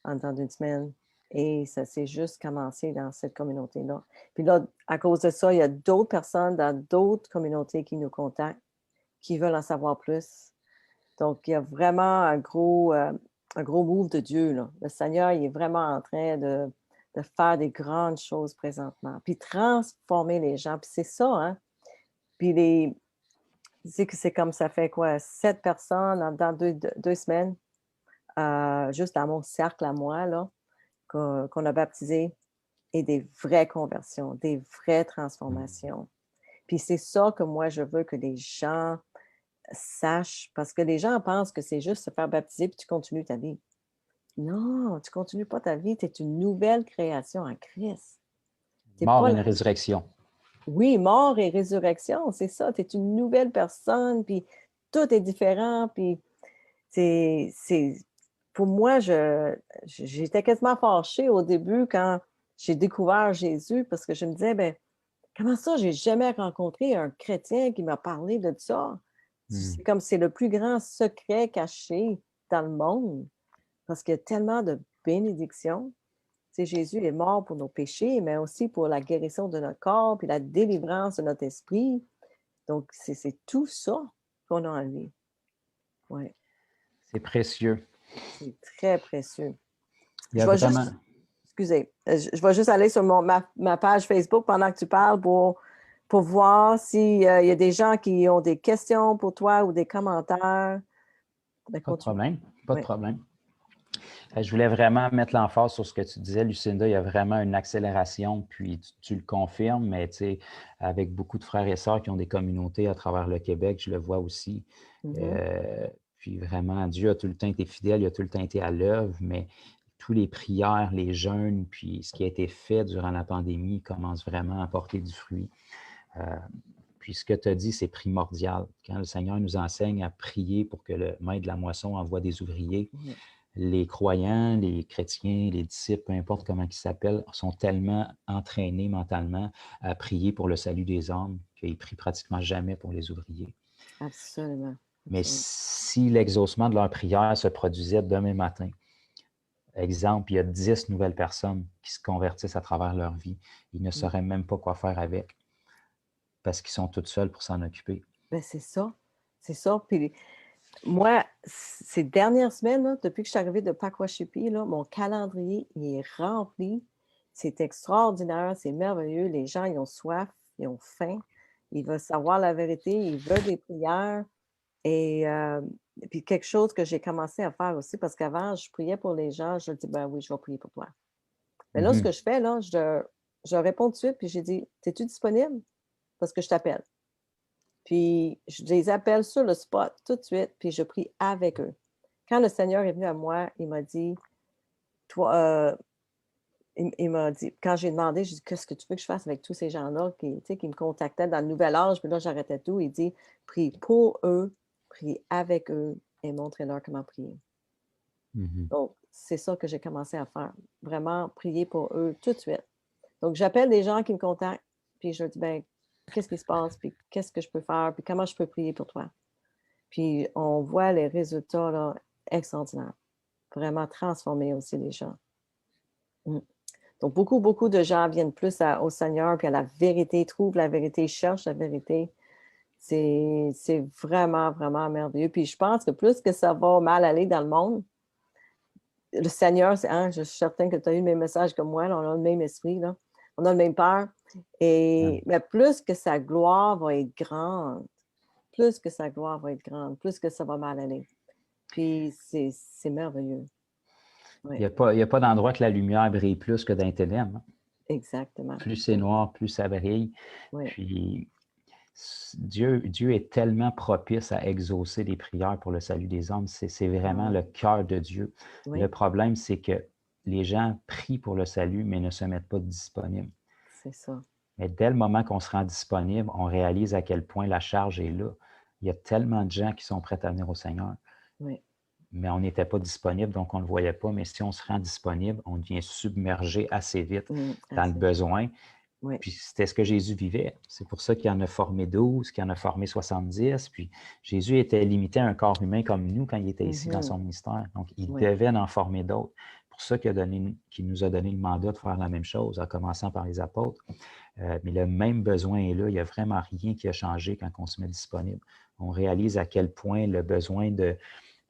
en dedans d'une semaine. Et ça s'est juste commencé dans cette communauté-là. Puis là, à cause de ça, il y a d'autres personnes dans d'autres communautés qui nous contactent, qui veulent en savoir plus. Donc, il y a vraiment un gros move de Dieu, là. Le Seigneur, il est vraiment en train de faire des grandes choses présentement. Puis transformer les gens. Puis c'est ça, hein? Puis c'est que c'est comme ça fait quoi, 7 personnes dans 2 semaines, juste dans mon cercle à moi, là, qu'on a baptisé, et des vraies conversions, des vraies transformations. Puis c'est ça que moi, je veux que les gens sachent, parce que les gens pensent que c'est juste se faire baptiser puis tu continues ta vie. Non, tu continues pas ta vie, tu es une nouvelle création en Christ. T'es Mort pas et la une résurrection. Oui, mort et résurrection, c'est ça. Tu es une nouvelle personne, puis tout est différent, puis c'est pour moi, j'étais quasiment fâchée au début quand j'ai découvert Jésus parce que je me disais: «Ben, comment ça, j'ai jamais rencontré un chrétien qui m'a parlé de ça?» Mm. C'est comme c'est le plus grand secret caché dans le monde parce qu'il y a tellement de bénédictions. Tu sais, Jésus est mort pour nos péchés, mais aussi pour la guérison de notre corps, puis la délivrance de notre esprit. Donc, c'est tout ça qu'on a en lui. Oui, C'est précieux. c'est très précieux. Il y Je a vais vraiment. juste, excusez, je vais juste aller sur ma page Facebook pendant que tu parles pour voir s'il y a des gens qui ont des questions pour toi ou des commentaires. Ben, Pas de continue. problème. Pas de Oui. problème. Je voulais vraiment mettre l'emphase sur ce que tu disais, Lucinda. Il y a vraiment une accélération, puis tu le confirmes, mais tu sais, avec beaucoup de frères et sœurs qui ont des communautés à travers le Québec, je le vois aussi. Mhm. Euh, Puis vraiment, Dieu a tout le temps été fidèle, il a tout le temps été à l'œuvre, mais tous les prières, les jeûnes, puis ce qui a été fait durant la pandémie commence vraiment à porter du fruit. Euh, Puis ce que tu as dit, c'est primordial. Quand le Seigneur nous enseigne à prier pour que le maître de la moisson envoie des ouvriers, Mhm. les croyants, les chrétiens, les disciples, peu importe comment ils s'appellent, sont tellement entraînés mentalement à prier pour le salut des âmes qu'ils ne prient pratiquement jamais pour les ouvriers. Absolument. Mais Absolument. si l'exaucement de leur prière se produisait demain matin, exemple, il y a 10 nouvelles personnes qui se convertissent à travers leur vie, ils ne sauraient même pas quoi faire avec parce qu'ils sont toutes seuls pour s'en occuper. Ben, c'est ça. C'est ça. Puis moi, ces dernières semaines, là, depuis que je suis arrivée de Pakwashipi, là, mon calendrier il est rempli. C'est extraordinaire, c'est merveilleux. Les gens, ils ont soif, ils ont faim, ils veulent savoir la vérité, ils veulent des prières. Et puis quelque chose que j'ai commencé à faire aussi, parce qu'avant, je priais pour les gens, je dis: «Ben oui, je vais prier pour toi». Mais là, ce que Mhm. je fais, là, je réponds tout de suite, puis j'ai dit: «Es-tu disponible? Parce que je t'appelle». Puis je les appelle sur le spot tout de suite, puis je prie avec eux. Quand le Seigneur est venu à moi, il m'a dit: «Toi», il m'a dit quand j'ai demandé, j'ai dit: «Qu'est-ce que tu veux que je fasse avec tous ces gens-là qui, tu sais, qui me contactaient dans le nouvel âge?» Puis là, j'arrêtais tout. Il dit: «Prie pour eux, prie avec eux et montrez-leur comment prier». Mhm. Donc, c'est ça que j'ai commencé à faire, vraiment prier pour eux tout de suite. Donc, j'appelle des gens qui me contactent, puis je leur dis: «Ben, qu'est-ce qui se passe? Puis qu'est-ce que je peux faire? Puis comment je peux prier pour toi?» Puis on voit les résultats là, extraordinaires. Vraiment transformer aussi les gens. Mmh. Donc beaucoup, beaucoup de gens viennent plus au Seigneur, puis à la vérité, trouvent la vérité, cherchent la vérité. C'est vraiment, vraiment merveilleux. Puis je pense que plus que ça va mal aller dans le monde, le Seigneur, hein, je suis certaine que tu as eu le même message que moi, là, on a le même esprit, là. On a le même peur. Et mais plus que sa gloire va être grande, plus que sa gloire va être grande, plus que ça va mal aller. Puis c'est merveilleux. Oui, Il y a pas d'endroit que la lumière brille plus que dans les ténèbres, hein. Exactement. Plus c'est noir, plus ça brille. Oui, Puis Dieu est tellement propice à exaucer les prières pour le salut des hommes. C'est vraiment ah, le cœur de Dieu. Le oui, problème, c'est que les gens prient pour le salut, mais ne se mettent pas disponibles. c'est ça. Mais dès le moment qu'on se rend disponible, on réalise à quel point la charge est là. Il y a tellement de gens qui sont prêts à venir au Seigneur, Oui, mais on n'était pas disponible, donc on ne le voyait pas. Mais si on se rend disponible, on devient submergé assez vite dans le assez. besoin. Oui. Puis c'était ce que Jésus vivait. C'est pour ça qu'il en a formé 12, qu'il en a formé 70. Puis Jésus était limité à un corps humain comme nous quand il était ici dans son ministère. Donc, il Oui, devait en former d'autres. C'est pour ça qu'il nous a donné le mandat de faire la même chose, en commençant par les apôtres. Mais le même besoin est là. Il n'y a vraiment rien qui a changé quand on se met disponible. On réalise à quel point le besoin de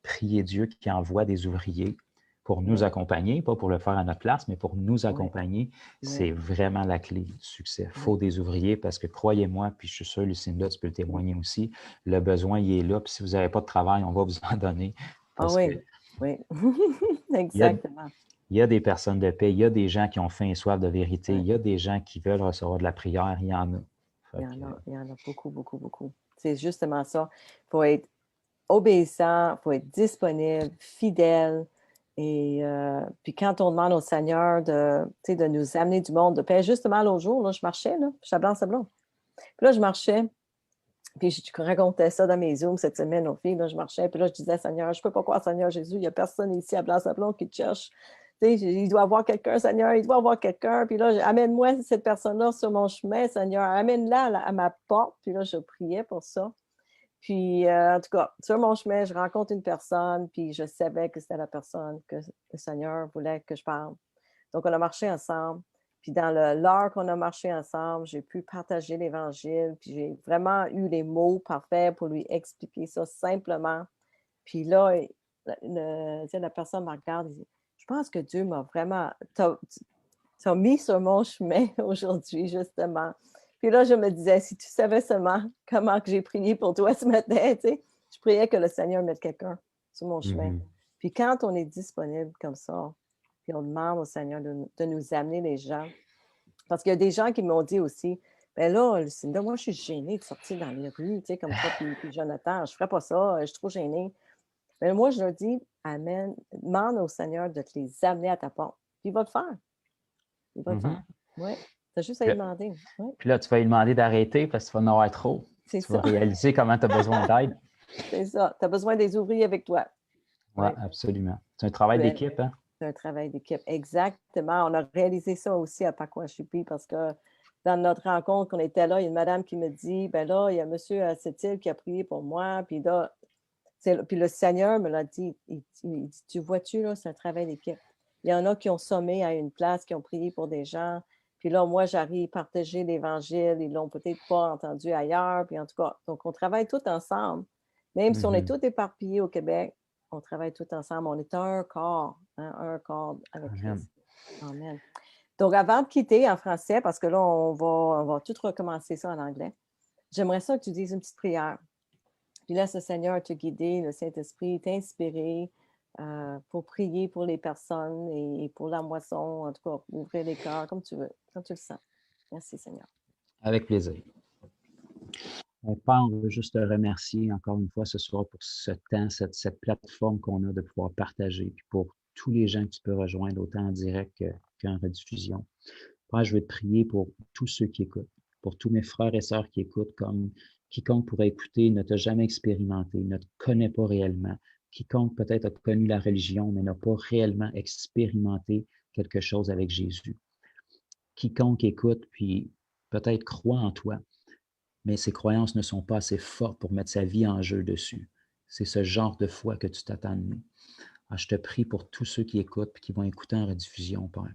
prier Dieu qui envoie des ouvriers pour nous oui, accompagner, pas pour le faire à notre place, mais pour nous oui, accompagner, oui, c'est vraiment la clé du succès. Il faut oui. des ouvriers parce que croyez-moi, puis je suis sûr, Lucinda, tu peux le témoigner aussi, le besoin, il est là. Puis si vous n'avez pas de travail, on va vous en donner Ah parce que oui, oui, il y a, exactement. il y a des personnes de paix, il y a des gens qui ont faim et soif de vérité, il Ouais. y a des gens qui veulent recevoir de la prière, il y en a. Fait que, Il y en a beaucoup, beaucoup, beaucoup. C'est justement ça. Il faut être obéissant, il faut être disponible, fidèle. Et puis quand on demande au Seigneur de nous amener du monde de paix, justement l'autre jour, là, je marchais, là, je suis à Blanc-Sablon. Puis là, je marchais, puis je racontais ça dans mes Zooms cette semaine aux filles. Là, je marchais, puis là, je disais, Seigneur, je ne peux pas croire, Seigneur Jésus, il n'y a personne ici à Blanc-Sablon qui te cherche. Tu sais, il doit y avoir quelqu'un, Seigneur, il doit y avoir quelqu'un. Puis là, amène-moi cette personne-là sur mon chemin, Seigneur, amène-la à ma porte. Puis là, je priais pour ça. Puis, en tout cas, sur mon chemin, je rencontre une personne, puis je savais que c'était la personne que le Seigneur voulait que je parle. Donc, on a marché ensemble. Puis, dans l'heure qu'on a marché ensemble, j'ai pu partager l'Évangile, puis j'ai vraiment eu les mots parfaits pour lui expliquer ça simplement. Puis là, tu sais, la personne me regarde et dit, je pense que Dieu m'a vraiment, t'as mis sur mon chemin aujourd'hui, justement. Puis là, je me disais, si tu savais seulement comment que j'ai prié pour toi ce matin, tu sais, je priais que le Seigneur mette quelqu'un sur mon chemin. mhm, Puis quand on est disponible comme ça, puis on demande au Seigneur de nous amener les gens, parce qu'il y a des gens qui m'ont dit aussi, ben là, Lucinda, moi, je suis gênée de sortir dans les rues, tu sais, comme toi, puis Jonathan, je ne ferais pas ça, je suis trop gênée. Mais moi, je leur dis, Amen, demande au Seigneur de te les amener à ta porte. Puis il va le faire. Il va le faire. mhm. Oui. Tu as juste à Puis lui là, demander. Oui, puis là, tu vas lui demander d'arrêter parce que tu vas en avoir trop. c'est Tu vas ça. réaliser comment tu as besoin d'aide. C'est ça. Tu as besoin des ouvriers avec toi. Oui, Oui. absolument. C'est un travail Ben, d'équipe, hein? c'est un travail d'équipe. Exactement. On a réalisé ça aussi à Pacoashippi parce que dans notre rencontre qu'on était là, il y a une madame qui me dit, ben là, il y a monsieur à cette île qui a prié pour moi. Puis là, puis le Seigneur me l'a dit. Il dit, tu vois-tu, là, c'est un travail d'équipe. Il y en a qui ont sommé à une place, qui ont prié pour des gens. Puis là, moi, j'arrive à partager l'Évangile. Ils ne l'ont peut-être pas entendu ailleurs. Puis en tout cas, donc on travaille tous ensemble. Même si on est Mhm. tous éparpillés au Québec, on travaille tous ensemble. On est un corps, hein, un corps avec Amen. Christ. Amen. Donc, avant de quitter en français, parce que là, on va tout recommencer ça en anglais, j'aimerais ça que tu dises une petite prière. Puis laisse le Seigneur te guider, le Saint-Esprit t'inspirer pour prier pour les personnes et pour la moisson, en tout cas, ouvrir les cœurs, comme tu veux, comme tu le sens. Merci, Seigneur. Avec plaisir. Père, on veut juste te remercier encore une fois ce soir pour ce temps, cette plateforme qu'on a de pouvoir partager, puis pour tous les gens que tu peux rejoindre, autant en direct qu'en rediffusion. Père, je veux te prier pour tous ceux qui écoutent, pour tous mes frères et sœurs qui écoutent, comme quiconque pourrait écouter ne t'a jamais expérimenté, ne te connaît pas réellement, quiconque peut-être a connu la religion, mais n'a pas réellement expérimenté quelque chose avec Jésus. Quiconque écoute, puis peut-être croit en toi, mais ses croyances ne sont pas assez fortes pour mettre sa vie en jeu dessus. C'est ce genre de foi que tu t'attends de nous. Alors, je te prie pour tous ceux qui écoutent et qui vont écouter en rediffusion, Père.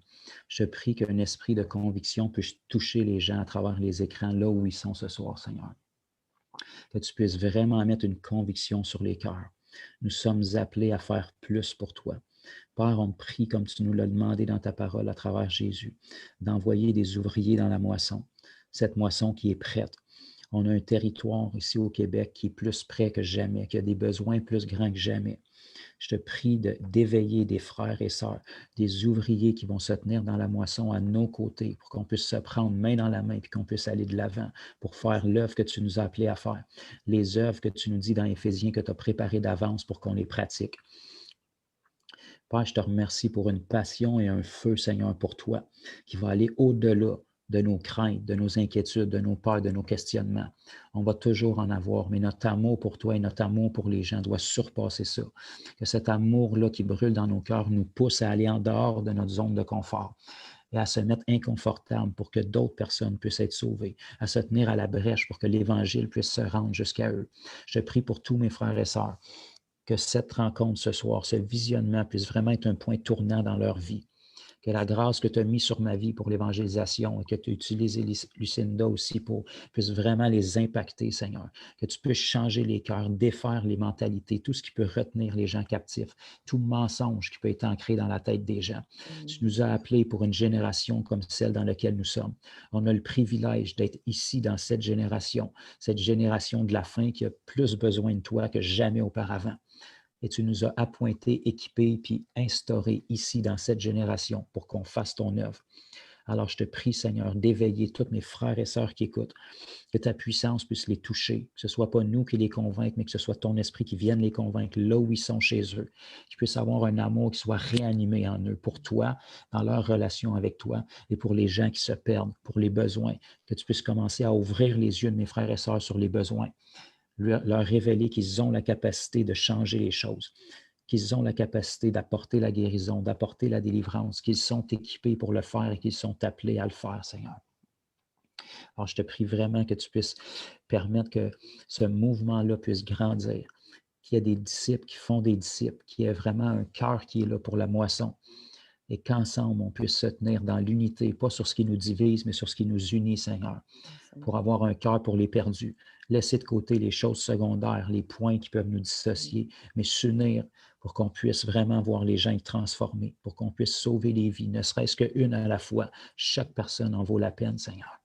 Je te prie qu'un esprit de conviction puisse toucher les gens à travers les écrans là où ils sont ce soir, Seigneur. Que tu puisses vraiment mettre une conviction sur les cœurs. Nous sommes appelés à faire plus pour toi. Père, on te prie, comme tu nous l'as demandé dans ta parole à travers Jésus, d'envoyer des ouvriers dans la moisson, cette moisson qui est prête. On a un territoire ici au Québec qui est plus près que jamais, qui a des besoins plus grands que jamais. Je te prie d'éveiller des frères et sœurs, des ouvriers qui vont se tenir dans la moisson à nos côtés pour qu'on puisse se prendre main dans la main et qu'on puisse aller de l'avant pour faire l'œuvre que tu nous as appelés à faire, les œuvres que tu nous dis dans Éphésiens que tu as préparées d'avance pour qu'on les pratique. Père, je te remercie pour une passion et un feu, Seigneur, pour toi, qui va aller au-delà de nos craintes, de nos inquiétudes, de nos peurs, de nos questionnements. On va toujours en avoir, mais notre amour pour toi et notre amour pour les gens doit surpasser ça. Que cet amour-là qui brûle dans nos cœurs nous pousse à aller en dehors de notre zone de confort et à se mettre inconfortable pour que d'autres personnes puissent être sauvées, à se tenir à la brèche pour que l'Évangile puisse se rendre jusqu'à eux. Je prie pour tous mes frères et sœurs que cette rencontre ce soir, ce visionnement puisse vraiment être un point tournant dans leur vie. Que la grâce que tu as mise sur ma vie pour l'évangélisation et que tu as utilisé Lucinda aussi pour puisse vraiment les impacter, Seigneur. Que tu puisses changer les cœurs, défaire les mentalités, tout ce qui peut retenir les gens captifs, tout mensonge qui peut être ancré dans la tête des gens. Tu nous as appelés pour une génération comme celle dans laquelle nous sommes. On a le privilège d'être ici dans cette génération de la fin qui a plus besoin de toi que jamais auparavant. Et tu nous as appointés, équipés, puis instaurés ici dans cette génération pour qu'on fasse ton œuvre. Alors je te prie, Seigneur, d'éveiller tous mes frères et sœurs qui écoutent, que ta puissance puisse les toucher, que ce ne soit pas nous qui les convaincre, mais que ce soit ton esprit qui vienne les convaincre là où ils sont chez eux, qu'ils puissent avoir un amour qui soit réanimé en eux pour toi, dans leur relation avec toi et pour les gens qui se perdent, pour les besoins, que tu puisses commencer à ouvrir les yeux de mes frères et sœurs sur les besoins, leur révéler qu'ils ont la capacité de changer les choses, qu'ils ont la capacité d'apporter la guérison, d'apporter la délivrance, qu'ils sont équipés pour le faire et qu'ils sont appelés à le faire, Seigneur. Alors, je te prie vraiment que tu puisses permettre que ce mouvement-là puisse grandir, qu'il y ait des disciples qui font des disciples, qu'il y ait vraiment un cœur qui est là pour la moisson et qu'ensemble, on puisse se tenir dans l'unité, pas sur ce qui nous divise, mais sur ce qui nous unit, Seigneur, pour avoir un cœur pour les perdus. Laisser de côté les choses secondaires, les points qui peuvent nous dissocier, mais s'unir pour qu'on puisse vraiment voir les gens y transformer, pour qu'on puisse sauver les vies, ne serait-ce qu'une à la fois. Chaque personne en vaut la peine, Seigneur.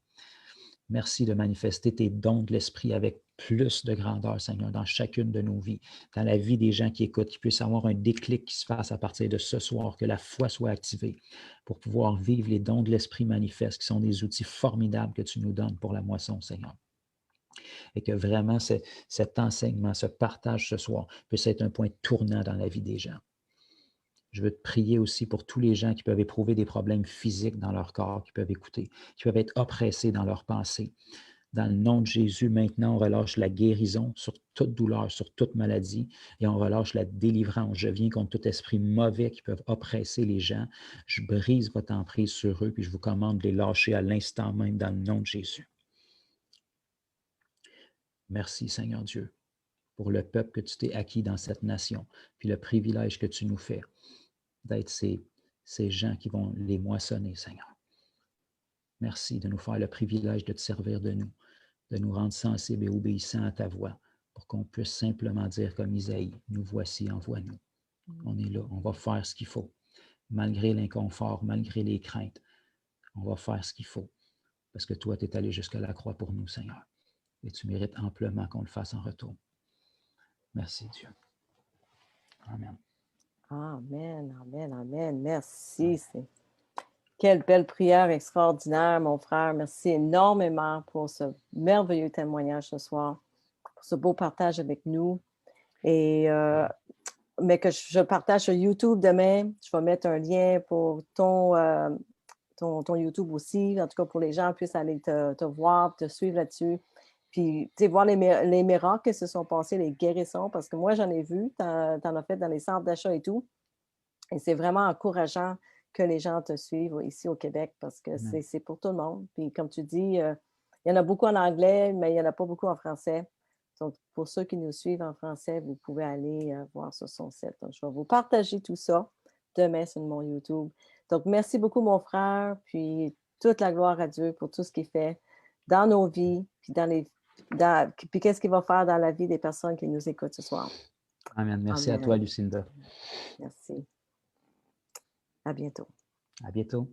Merci de manifester tes dons de l'Esprit avec plus de grandeur, Seigneur, dans chacune de nos vies, dans la vie des gens qui écoutent, qu'il puisse avoir un déclic qui se fasse à partir de ce soir, que la foi soit activée pour pouvoir vivre les dons de l'Esprit manifestes, qui sont des outils formidables que tu nous donnes pour la moisson, Seigneur. Et que vraiment cet enseignement, ce partage ce soir puisse être un point tournant dans la vie des gens. Je veux te prier aussi pour tous les gens qui peuvent éprouver des problèmes physiques dans leur corps, qui peuvent écouter, qui peuvent être oppressés dans leurs pensées. Dans le nom de Jésus, maintenant, on relâche la guérison sur toute douleur, sur toute maladie, et on relâche la délivrance. Je viens contre tout esprit mauvais qui peuvent oppresser les gens. Je brise votre emprise sur eux, puis je vous commande de les lâcher à l'instant même dans le nom de Jésus. Merci, Seigneur Dieu, pour le peuple que tu t'es acquis dans cette nation, puis le privilège que tu nous fais d'être ces gens qui vont les moissonner, Seigneur. Merci de nous faire le privilège de te servir de nous rendre sensibles et obéissants à ta voix, pour qu'on puisse simplement dire comme Isaïe, nous voici, envoie-nous. On est là, on va faire ce qu'il faut. Malgré l'inconfort, malgré les craintes, on va faire ce qu'il faut. Parce que toi, tu es allé jusqu'à la croix pour nous, Seigneur. Et tu mérites amplement qu'on le fasse en retour. Merci, Dieu. Amen. Amen, amen, amen. Merci. Quelle belle prière extraordinaire, mon frère. Merci énormément pour ce merveilleux témoignage ce soir, pour ce beau partage avec nous. Et, mais que je partage sur YouTube demain. Je vais mettre un lien pour ton YouTube aussi. En tout cas, pour les gens puissent aller te voir, te suivre là-dessus. Puis, tu sais, voir les miracles qui se sont passés, les guérissons, parce que moi, j'en ai vu. Tu en as fait dans les centres d'achat et tout. Et c'est vraiment encourageant que les gens te suivent ici au Québec parce que c'est pour tout le monde. Puis, comme tu dis, il y en a beaucoup en anglais, mais il n'y en a pas beaucoup en français. Donc, pour ceux qui nous suivent en français, vous pouvez aller voir sur son site. Donc, je vais vous partager tout ça demain sur mon YouTube. Donc, merci beaucoup, mon frère. Puis, toute la gloire à Dieu pour tout ce qu'il fait dans nos vies, puis puis qu'est-ce qu'il va faire dans la vie des personnes qui nous écoutent ce soir. Amen. Merci à toi, Lucinda. Merci. À bientôt. À bientôt.